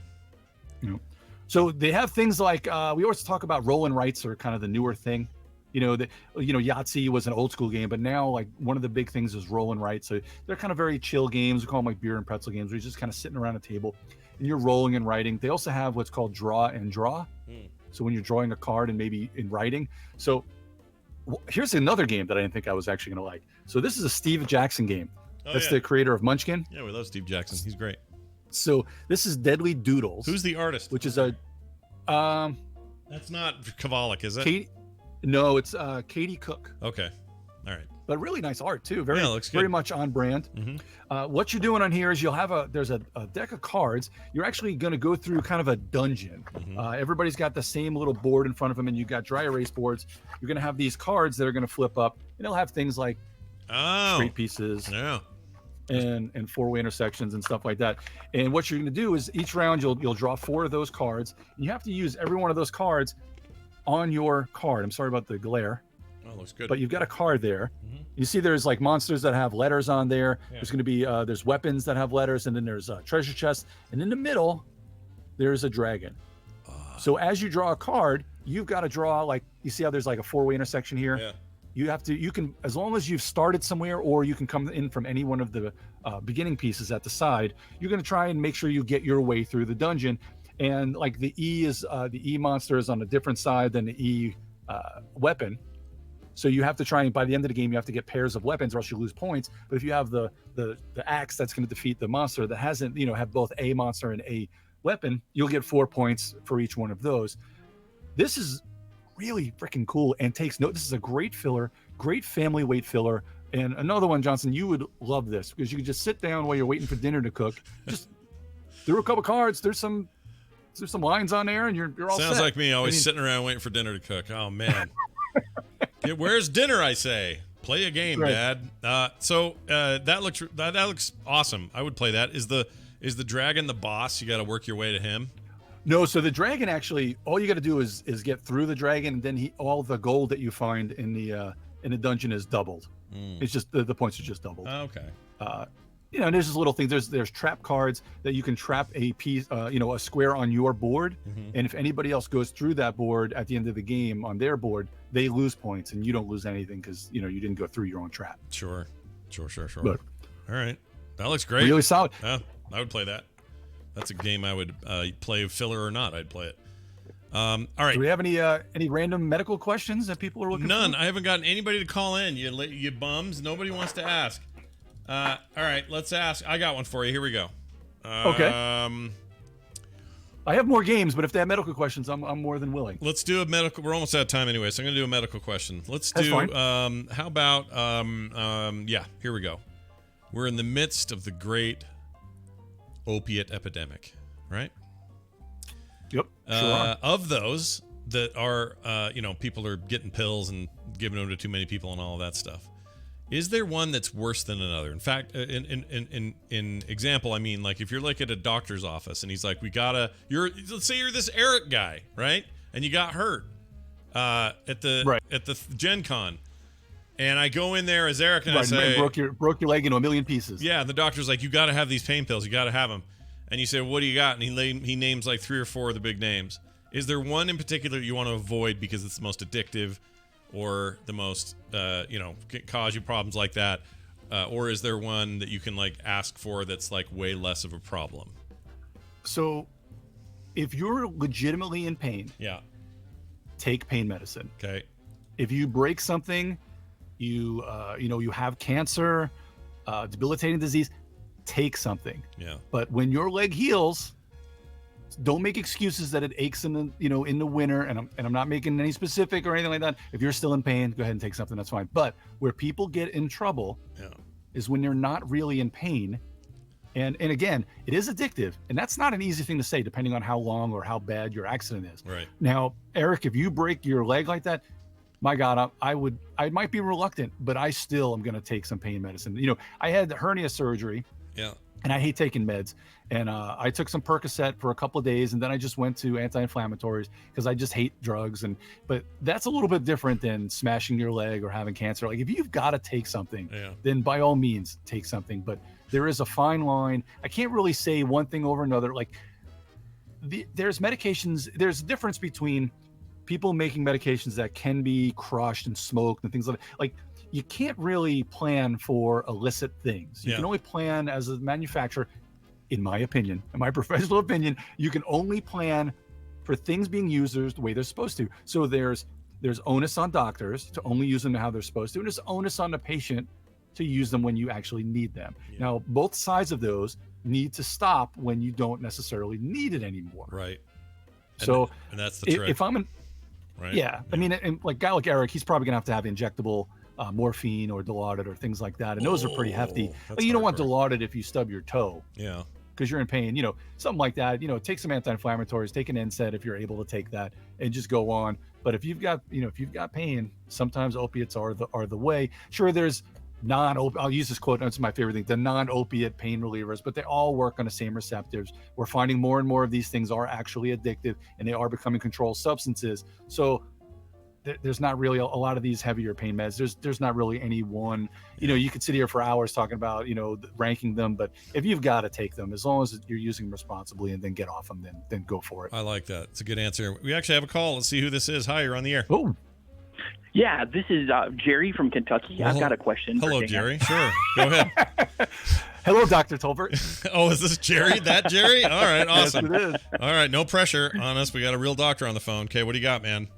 So they have things like, we always talk about roll and writes are kind of the newer thing. Yahtzee was an old school game, but now like one of the big things is roll and write. So they're kind of very chill games. We call them like beer and pretzel games, where you're just kind of sitting around a table and you're rolling and writing. They also have what's called draw and draw. So when you're drawing a card and maybe in writing. So here's another game that I didn't think I was actually going to like. So this is a Steve Jackson game. That's the creator of Munchkin. Yeah, we love Steve Jackson. He's great. So this is Deadly Doodles. Who's the artist? Which is a that's not Kovalik, is it? No, it's Katie Cook. Okay. All right. But really nice art too. Looks good. Very much on brand. What you're doing on here is you'll have there's a deck of cards. You're actually going to go through kind of a dungeon. Everybody's got the same little board in front of them, and you've got dry erase boards. You're going to have these cards that are going to flip up, and they'll have things like straight pieces. Yeah. And four-way intersections and stuff like that. And what you're going to do is each round you'll draw 4 of those cards. And you have to use every one of those cards on your card. I'm sorry about the glare. Oh, looks good. But you've got a card there. You see there's like monsters that have letters on there. Yeah. There's going to be there's weapons that have letters, and then there's a treasure chest. And in the middle, there's a dragon. So as you draw a card, you've got to draw, like, you see how there's like a 4-way intersection here? Yeah. You can, as long as you've started somewhere, or you can come in from any one of the beginning pieces at the side, you're going to try and make sure you get your way through the dungeon. And like the E monster is on a different side than the E weapon. So you have to try, and by the end of the game, you have to get pairs of weapons, or else you lose points. But if you have the axe that's going to defeat the monster that hasn't, have both a monster and a weapon, you'll get 4 points for each one of those. This is really freaking cool and takes note. This is a great filler, great family weight filler. And another one, Johnson, you would love this, because you can just sit down while you're waiting for dinner to cook. Just through a couple cards. There's some lines on there, and you're all set. Sounds like me, always sitting around waiting for dinner to cook. Oh man. Where's dinner, I say? Play a game, right. Dad. So that looks awesome. I would play that. Is the dragon the boss? You got to work your way to him. No, so the dragon actually, all you got to do is get through the dragon, and then all the gold that you find in the dungeon is doubled. It's just the points are just doubled. Oh, okay. And there's this little thing. There's trap cards that you can trap a piece, a square on your board, and if anybody else goes through that board at the end of the game on their board, they lose points, and you don't lose anything because you didn't go through your own trap. Sure. But, all right, that looks great. Really solid. I would play that. That's a game I would play, filler or not. I'd play it. All right. Do we have any random medical questions that people are looking for? None. I haven't gotten anybody to call in. You bums. Nobody wants to ask. All right. Let's ask. I got one for you. Here we go. Okay. I have more games, but if they have medical questions, I'm more than willing. Let's do a medical. We're almost out of time anyway, so I'm going to do a medical question. Let's do. How about? Yeah. Here we go. We're in the midst of the great opiate epidemic, right? Yep. Sure. Of those that are, people are getting pills and giving them to too many people and all of that stuff. Is there one that's worse than another? In fact, in example, I mean, like if you're like at a doctor's office and he's like, let's say you're this Eric guy, right? And you got hurt at the GenCon. And I go in there as Eric and I say, broke your leg into a million pieces. Yeah, and the doctor's like, you got to have these pain pills. You got to have them. And you say, what do you got? And he names like 3 or 4 of the big names. Is there one in particular you want to avoid because it's the most addictive, or the most cause you problems like that, or is there one that you can like ask for that's like way less of a problem? So, if you're legitimately in pain, take pain medicine. Okay. If you break something, you have cancer, debilitating disease, take something. Yeah. But when your leg heals, don't make excuses that it aches in the winter. And I'm not making any specific or anything like that. If you're still in pain, go ahead and take something. That's fine. But where people get in trouble is when they're not really in pain. And again, it is addictive, and that's not an easy thing to say, depending on how long or how bad your accident is. Right. Now, Eric, if you break your leg like that, my God, I might be reluctant, but I still am going to take some pain medicine. I had hernia surgery. Yeah. And I hate taking meds. And I took some Percocet for a couple of days, and then I just went to anti-inflammatories because I just hate drugs. But that's a little bit different than smashing your leg or having cancer. Like if you've got to take something, then by all means take something. But there is a fine line. I can't really say one thing over another. Like there's medications. There's a difference between people making medications that can be crushed and smoked and things like that. Like you can't really plan for illicit things. You can only plan as a manufacturer, in my opinion, in my professional opinion, you can only plan for things being used the way they're supposed to. So there's onus on doctors to only use them how they're supposed to, and there's onus on the patient to use them when you actually need them. Now, both sides of those need to stop when you don't necessarily need it anymore. Right. So and that's the trick. If I'm in, I mean, and like a guy like Eric, he's probably gonna have injectable morphine or Dilaudid or things like that, and those are pretty hefty. But you don't want Dilaudid if you stub your toe. Yeah. Because you're in pain, something like that. Take some anti-inflammatories, take an NSAID if you're able to take that, and just go on. But if you've got pain, sometimes opiates are the way. Sure, there's I'll use this quote. It's my favorite thing. The non-opiate pain relievers, but they all work on the same receptors. We're finding more and more of these things are actually addictive, and they are becoming controlled substances. So there's not really a lot of these heavier pain meds. There's not really any one. You could sit here for hours talking about ranking them, but if you've got to take them, as long as you're using them responsibly and then get off them, then go for it. I like that. It's a good answer. We actually have a call. Let's see who this is. Hi, you're on the air. Oh. Yeah, this is Jerry from Kentucky. Well, I've got a question. Hello, Jerry. Sure. Go ahead. Hello, Dr. Tolbert. Oh, is this Jerry? That Jerry? All right, awesome. Yes, it is. All right, no pressure on us. We got a real doctor on the phone. Okay, what do you got, man?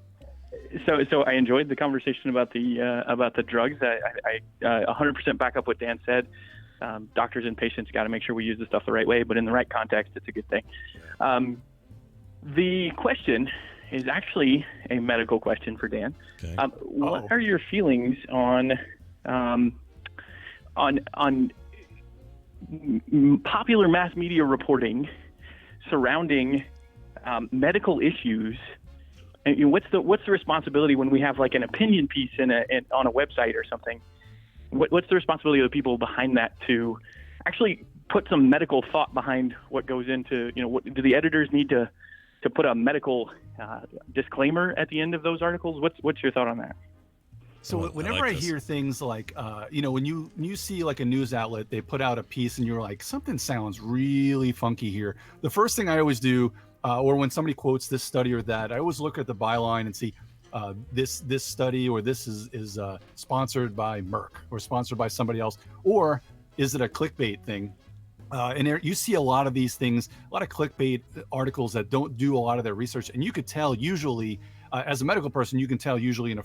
So I enjoyed the conversation about the drugs. I 100% back up what Dan said. Doctors and patients got to make sure we use the stuff the right way, but in the right context, it's a good thing. The question is actually a medical question for Dan. Okay. What are your feelings on popular mass media reporting surrounding medical issues? And what's the responsibility when we have like an opinion piece on a website or something what's the responsibility of the people behind that to actually put some medical thought behind what goes into, do the editors need to put a medical disclaimer at the end of those articles? What's your thought on that? So whenever I hear things like, when you see like a news outlet, they put out a piece and you're like, something sounds really funky here. The first thing I always do, or when somebody quotes this study or that, I always look at the byline and see this study or this is sponsored by Merck or sponsored by somebody else, or is it a clickbait thing? And there, you see a lot of these things, a lot of clickbait articles that don't do a lot of their research, and you could tell usually, as a medical person, you can tell usually in the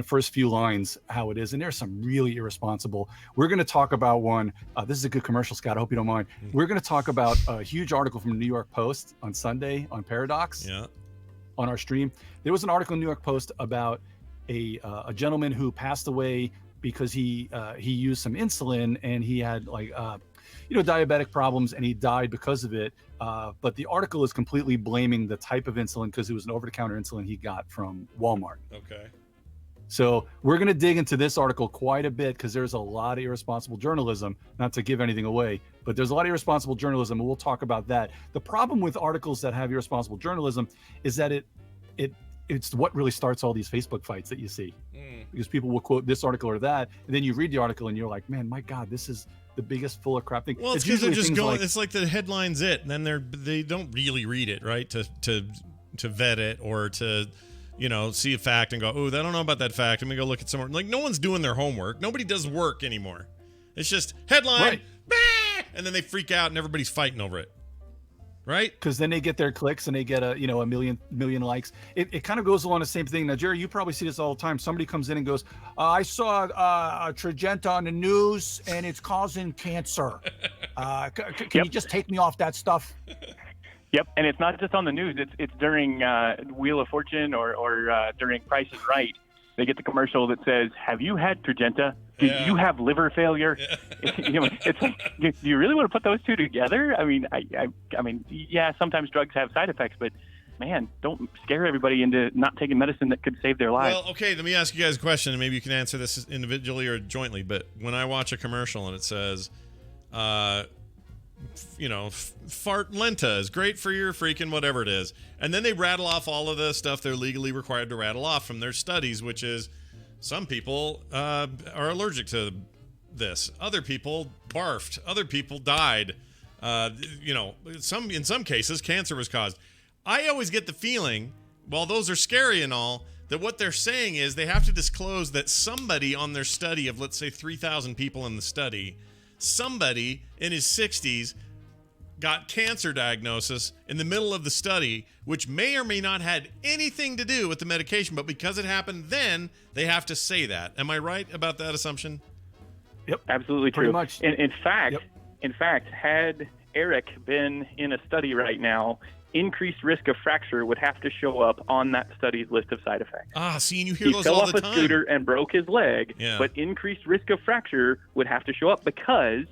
first few lines how it is. And there's some really irresponsible. We're going to talk about one. This is a good commercial, Scott. I hope you don't mind. We're going to talk about a huge article from the New York Post on Sunday on Paradox. Yeah. On our stream, there was an article in the New York Post about a gentleman who passed away because he used some insulin and he had diabetic problems and he died because of it. But the article is completely blaming the type of insulin because it was an over-the-counter insulin he got from Walmart. Okay. So we're going to dig into this article quite a bit because there's a lot of irresponsible journalism, not to give anything away, but there's a lot of irresponsible journalism, and we'll talk about that. The problem with articles that have irresponsible journalism is that it's what really starts all these Facebook fights that you see. Because people will quote this article or that, and then you read the article and you're like, man, my God, this is the biggest full of crap thing. Well, it's because they're just going, it's like the headline's it, and then they don't really read it, right? To vet it or to see a fact and go, oh, I don't know about that fact. Let me go look at somewhere. Like, no one's doing their homework. Nobody does work anymore. It's just headline, right. Bah! And then they freak out and everybody's fighting over it. Right? Because then they get their clicks and they get a million likes. It kind of goes along the same thing. Now, Jerry, you probably see this all the time. Somebody comes in and goes, I saw Tradjenta on the news and it's causing cancer. Can you just take me off that stuff? Yep, and it's not just on the news. It's during Wheel of Fortune or during Price is Right. They get the commercial that says, "Have you had Tradjenta? Do you have liver failure?" Yeah. It's like, do you really want to put those two together? I mean, I mean, yeah, sometimes drugs have side effects, but man, don't scare everybody into not taking medicine that could save their lives. Well, okay, let me ask you guys a question, and maybe you can answer this individually or jointly. But when I watch a commercial and it says, fart lenta is great for your freaking whatever it is. And then they rattle off all of the stuff they're legally required to rattle off from their studies, which is some people are allergic to this. Other people barfed. Other people died. In some cases, cancer was caused. I always get the feeling, while those are scary and all, that what they're saying is they have to disclose that somebody on their study of, let's say, 3,000 people in the study, somebody in his 60s got cancer diagnosis in the middle of the study, which may or may not had anything to do with the medication, but because it happened then, they have to say that. Am I right about that assumption? Yep, absolutely true. Pretty much. In fact, had Eric been in a study right now, increased risk of fracture would have to show up on that study's list of side effects. See, and you hear those all the time. He fell off a scooter and broke his leg, but increased risk of fracture would have to show up because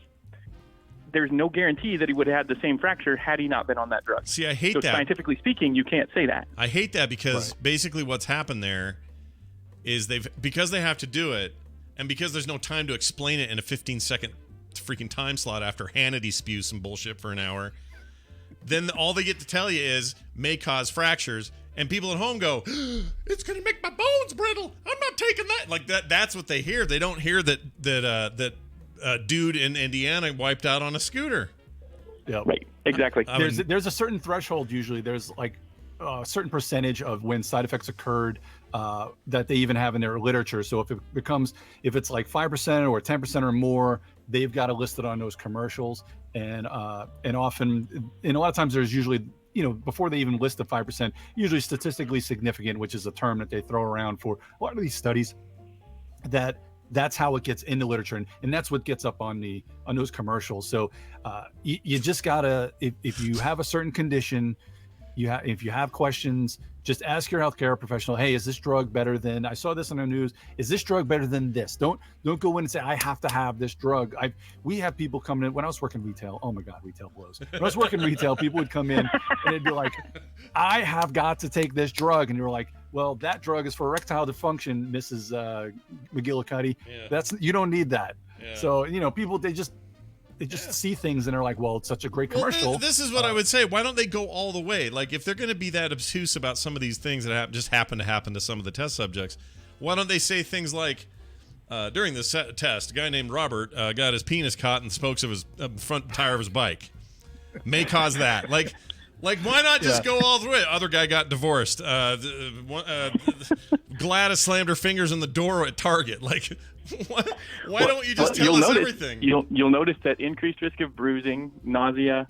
there's no guarantee that he would have had the same fracture had he not been on that drug. See, I hate that. Scientifically speaking, you can't say that. I hate that because basically what's happened there is because they have to do it, and because there's no time to explain it in a 15-second freaking time slot after Hannity spews some bullshit for an hour, then all they get to tell you is may cause fractures, and people at home go, it's going to make my bones brittle. I'm not taking that. Like that's what they hear. They don't hear that dude in Indiana wiped out on a scooter. Yeah, right. Exactly. There's a certain threshold usually. There's like a certain percentage of when side effects occurred that they even have in their literature. So if it's like 5% or 10% or more, they've got to list it on those commercials. And often, and a lot of times there's usually, before they even list the 5%, usually statistically significant, which is a term that they throw around for a lot of these studies, that's how it gets in the literature. And that's what gets up on those commercials. So you just gotta, if you have a certain condition, if you have questions, just ask your healthcare professional, hey, is this drug better than, I saw this on the news, is this drug better than this? Don't go in and say, I have to have this drug. We have people coming in, when I was working retail, oh my God, retail blows. When I was working retail, people would come in and they'd be like, I have got to take this drug. And you're like, well, that drug is for erectile dysfunction, Mrs. McGillicuddy. Yeah. You don't need that. Yeah. So, people, they just see things and they're like, well, it's such a great commercial. Well, this is what I would say. Why don't they go all the way? Like, if they're going to be that obtuse about some of these things that just happen to happen to some of the test subjects, why don't they say things like, during this test, a guy named Robert got his penis caught in the spokes of his front tire of his bike. May cause that. Like, why not just go all the way? Other guy got divorced. Gladys slammed her fingers in the door at Target. Like, why don't you just tell us everything? You'll notice that increased risk of bruising, nausea,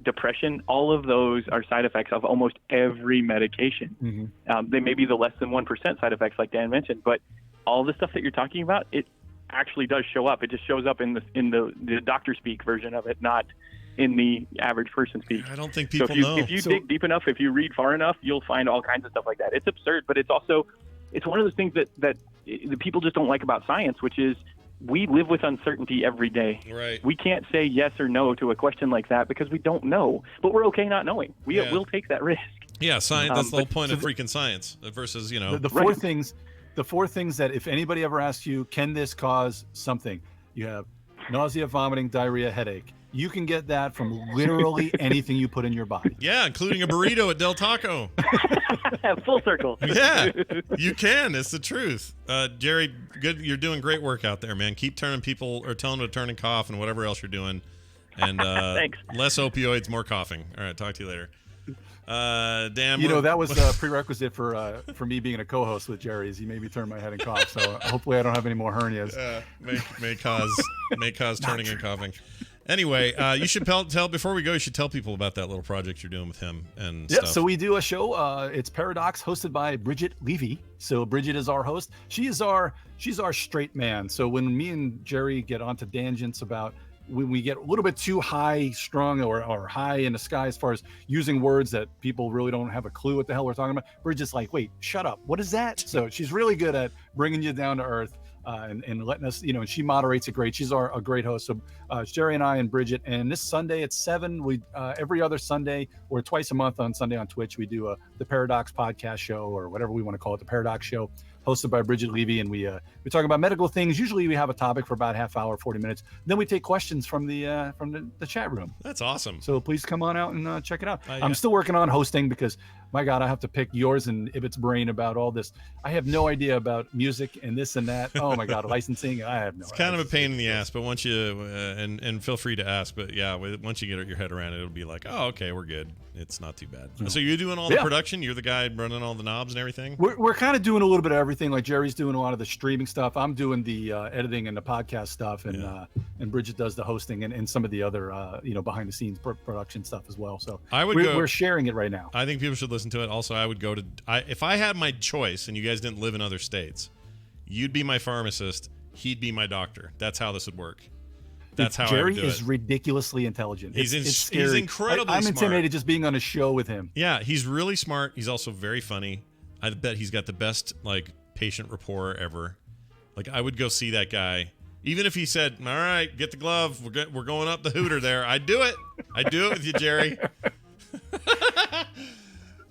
depression, all of those are side effects of almost every medication. Mm-hmm. They may be the less than 1% side effects, like Dan mentioned, but all the stuff that you're talking about, it actually does show up. It just shows up in the doctor speak version of it, not in the average person speak. I don't think people know. If you dig deep enough, if you read far enough, you'll find all kinds of stuff like that. It's absurd, but it's one of those things that the people just don't like about science, which is we live with uncertainty every day. Right. We can't say yes or no to a question like that because we don't know, but we're okay not knowing. We'll take that risk. Yeah, science. That's the whole point of freaking science versus, the four things. The four things that if anybody ever asks you, can this cause something? You have nausea, vomiting, diarrhea, headache. You can get that from literally anything you put in your body. Yeah, including a burrito at Del Taco. Full circle. Yeah, you can. It's the truth. Jerry, good. You're doing great work out there, man. Keep turning people or telling them to turn and cough and whatever else you're doing. And thanks. Less opioids, more coughing. All right, talk to you later. Dan, that was a prerequisite for me being a co-host with Jerry. Is he made me turn my head and cough. So hopefully I don't have any more hernias. May cause turning and coughing. Anyway, you should tell before we go. You should tell people about that little project you're doing with him and stuff. So we do a show. It's Paradox, hosted by Bridget Levy. So Bridget is our host. She's our straight man. So when me and Jerry get onto tangents about when we get a little bit too high strung or high in the sky as far as using words that people really don't have a clue what the hell we're talking about, Bridget's like, wait, shut up. What is that? So she's really good at bringing you down to earth. And letting us, and she moderates it great. She's a great host. So Jerry and I and Bridget, and this Sunday at 7, we every other Sunday or twice a month on Sunday on Twitch, we do the Paradox podcast show or whatever we want to call it, the Paradox show, hosted by Bridget Levy, and we talk about medical things. Usually we have a topic for about half hour, 40 minutes. Then we take questions from the chat room. That's awesome. So please come on out and check it out. I'm still working on hosting because, my God, I have to pick yours and Ibit's brain about all this. I have no idea about music and this and that. Oh my God, licensing. I have no idea. It's kind of a pain in the ass, but once you and feel free to ask, but yeah, once you get your head around it, it'll be like, oh, okay, we're good. It's not too bad. So you're doing all the production? You're the guy running all the knobs and everything? We're kind of doing a little bit of everything. Like Jerry's doing a lot of the streaming stuff. I'm doing the editing and the podcast stuff, and Bridget does the hosting and some of the other behind the scenes production stuff as well. So we're sharing it right now. I think people should listen to it. Also, I would go to if I had my choice and you guys didn't live in other states, you'd be my pharmacist, he'd be my doctor. That's how this would work. That's how Jerry I would do is ridiculously intelligent. He's incredibly I'm smart. intimidated just being on a show with him. Yeah, he's really smart. He's also very funny. I bet he's got the best patient rapport ever. I would go see that guy. Even if he said, all right, get the glove. We're going up the hooter there. I'd do it. I'd do it with you, Jerry.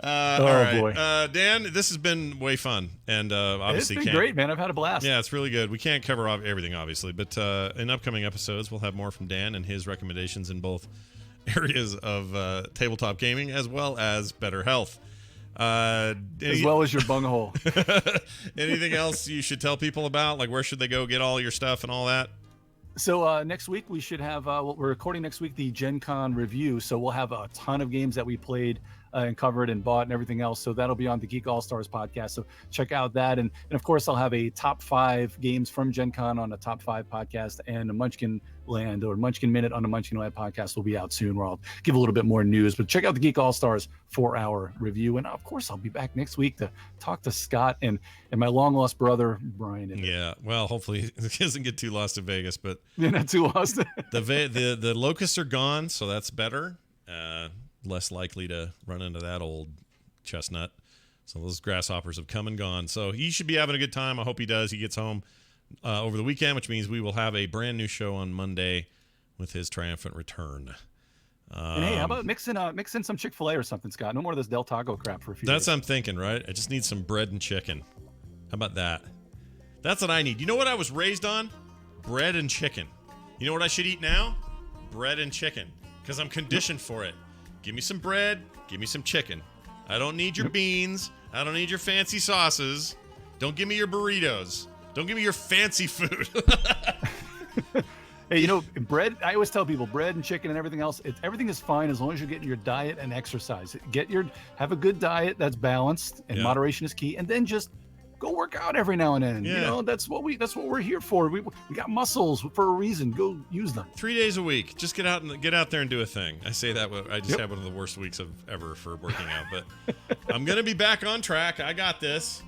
All right. Boy. Dan, this has been way fun. And obviously it's been great, man. I've had a blast. Yeah, it's really good. We can't cover everything, obviously. But in upcoming episodes, we'll have more from Dan and his recommendations in both areas of tabletop gaming as well as better health. As well as your bunghole. Anything else you should tell people about? Where should they go get all your stuff and all that? So next week we should have, we're recording next week the GenCon review. So we'll have a ton of games that we played and covered and bought and everything else. So that'll be on the Geek All-Stars podcast. So check out that. And of course, I'll have a top 5 games from GenCon on the top 5 podcast, and a Munchkin Land or Munchkin Minute on the Munchkin Land podcast will be out soon, where I'll give a little bit more news. But check out the Geek All-Stars 4-hour review. And of course, I'll be back next week to talk to Scott and my long-lost brother, Brian. Yeah, well, hopefully he doesn't get too lost in Vegas. But you're not too lost. the locusts are gone, so that's better. Less likely to run into that old chestnut. So those grasshoppers have come and gone. So he should be having a good time. I hope he does. He gets home over the weekend, which means we will have a brand new show on Monday with his triumphant return. And hey, how about mix in some Chick-fil-A or something, Scott? No more of this Del Taco crap for a few days. That's what I'm thinking, right? I just need some bread and chicken. How about that? That's what I need. You know what I was raised on? Bread and chicken. You know what I should eat now? Bread and chicken. Because I'm conditioned for it. Give me some bread. Give me some chicken. I don't need your beans. I don't need your fancy sauces. Don't give me your burritos. Don't give me your fancy food. Hey, bread, I always tell people bread and chicken and everything else, everything is fine as long as you're getting your diet and exercise. Have a good diet that's balanced, and moderation is key, and then just go work out every now and then. Yeah. That's what we're here for. We got muscles for a reason. Go use them. 3 days a week. Just get out there and do a thing. I say that, I just had one of the worst weeks ever for working out, but I'm going to be back on track. I got this.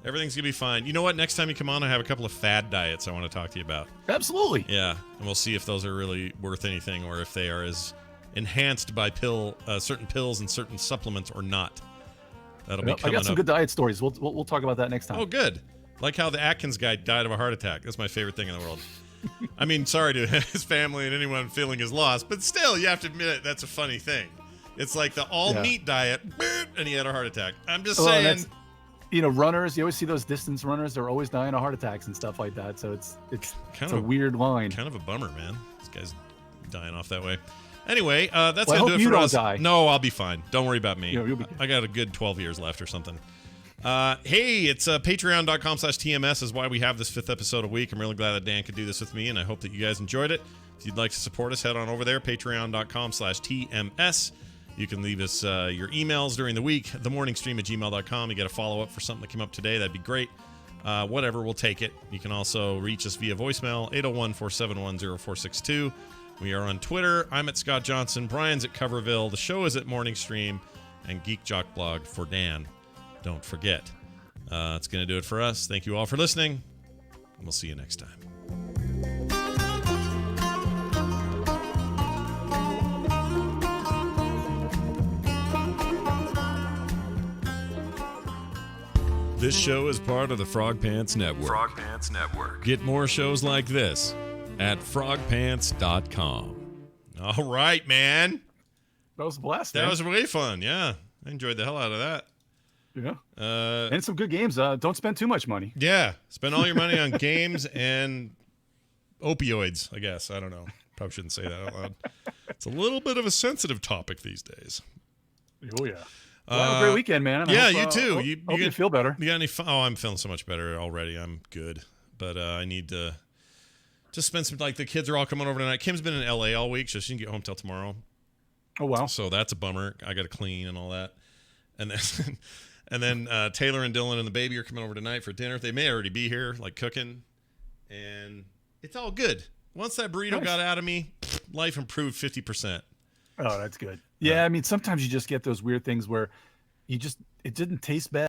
Everything's going to be fine. You know what? Next time you come on, I have a couple of fad diets I want to talk to you about. Absolutely. Yeah, and we'll see if those are really worth anything or if they are as enhanced by certain pills and certain supplements or not. That'll be coming I got some good diet stories. We'll talk about that next time. Oh, good. Like how the Atkins guy died of a heart attack. That's my favorite thing in the world. I mean, sorry to his family and anyone feeling his loss, but still, you have to admit that's a funny thing. It's like the all-meat diet, and he had a heart attack. I'm just saying... runners, you always see those distance runners, they're always dying of heart attacks and stuff like that. So it's a weird line. Kind of a bummer, man. This guy's dying off that way. Anyway, that's going to do it for us. Die. No, I'll be fine. Don't worry about me. You'll be good. I got a good 12 years left or something. Hey, it's patreon.com/TMS is why we have this 5th episode a week. I'm really glad that Dan could do this with me, and I hope that you guys enjoyed it. If you'd like to support us, head on over there, patreon.com/TMS. You can leave us your emails during the week, themorningstream@gmail.com. You get a follow-up for something that came up today. That'd be great. Whatever, we'll take it. You can also reach us via voicemail, 801-471-0462. We are on Twitter. I'm at Scott Johnson. Brian's at Coverville. The show is at Morning Stream. And Geek Jock Blog for Dan. Don't forget. That's going to do it for us. Thank you all for listening. And we'll see you next time. This show is part of the Frog Pants Network. Frog Pants Network. Get more shows like this at frogpants.com. All right, man. That was a blast. That was really fun. Yeah. I enjoyed the hell out of that. Yeah. And some good games. Don't spend too much money. Yeah. Spend all your money on games and opioids, I guess. I don't know. Probably shouldn't say that out loud. It's a little bit of a sensitive topic these days. Oh, yeah. Well, have a great weekend, man. Yeah, you too. Hope you feel better. You got any fun? Oh, I'm feeling so much better already. I'm good. But I need to just spend some, the kids are all coming over tonight. Kim's been in LA all week, so she didn't get home till tomorrow. Oh, wow. So that's a bummer. I got to clean and all that. And then Taylor and Dylan and the baby are coming over tonight for dinner. They may already be here, cooking. And it's all good. Once that burrito got out of me, life improved 50%. Oh, that's good. Yeah, I mean, sometimes you just get those weird things where it didn't taste bad.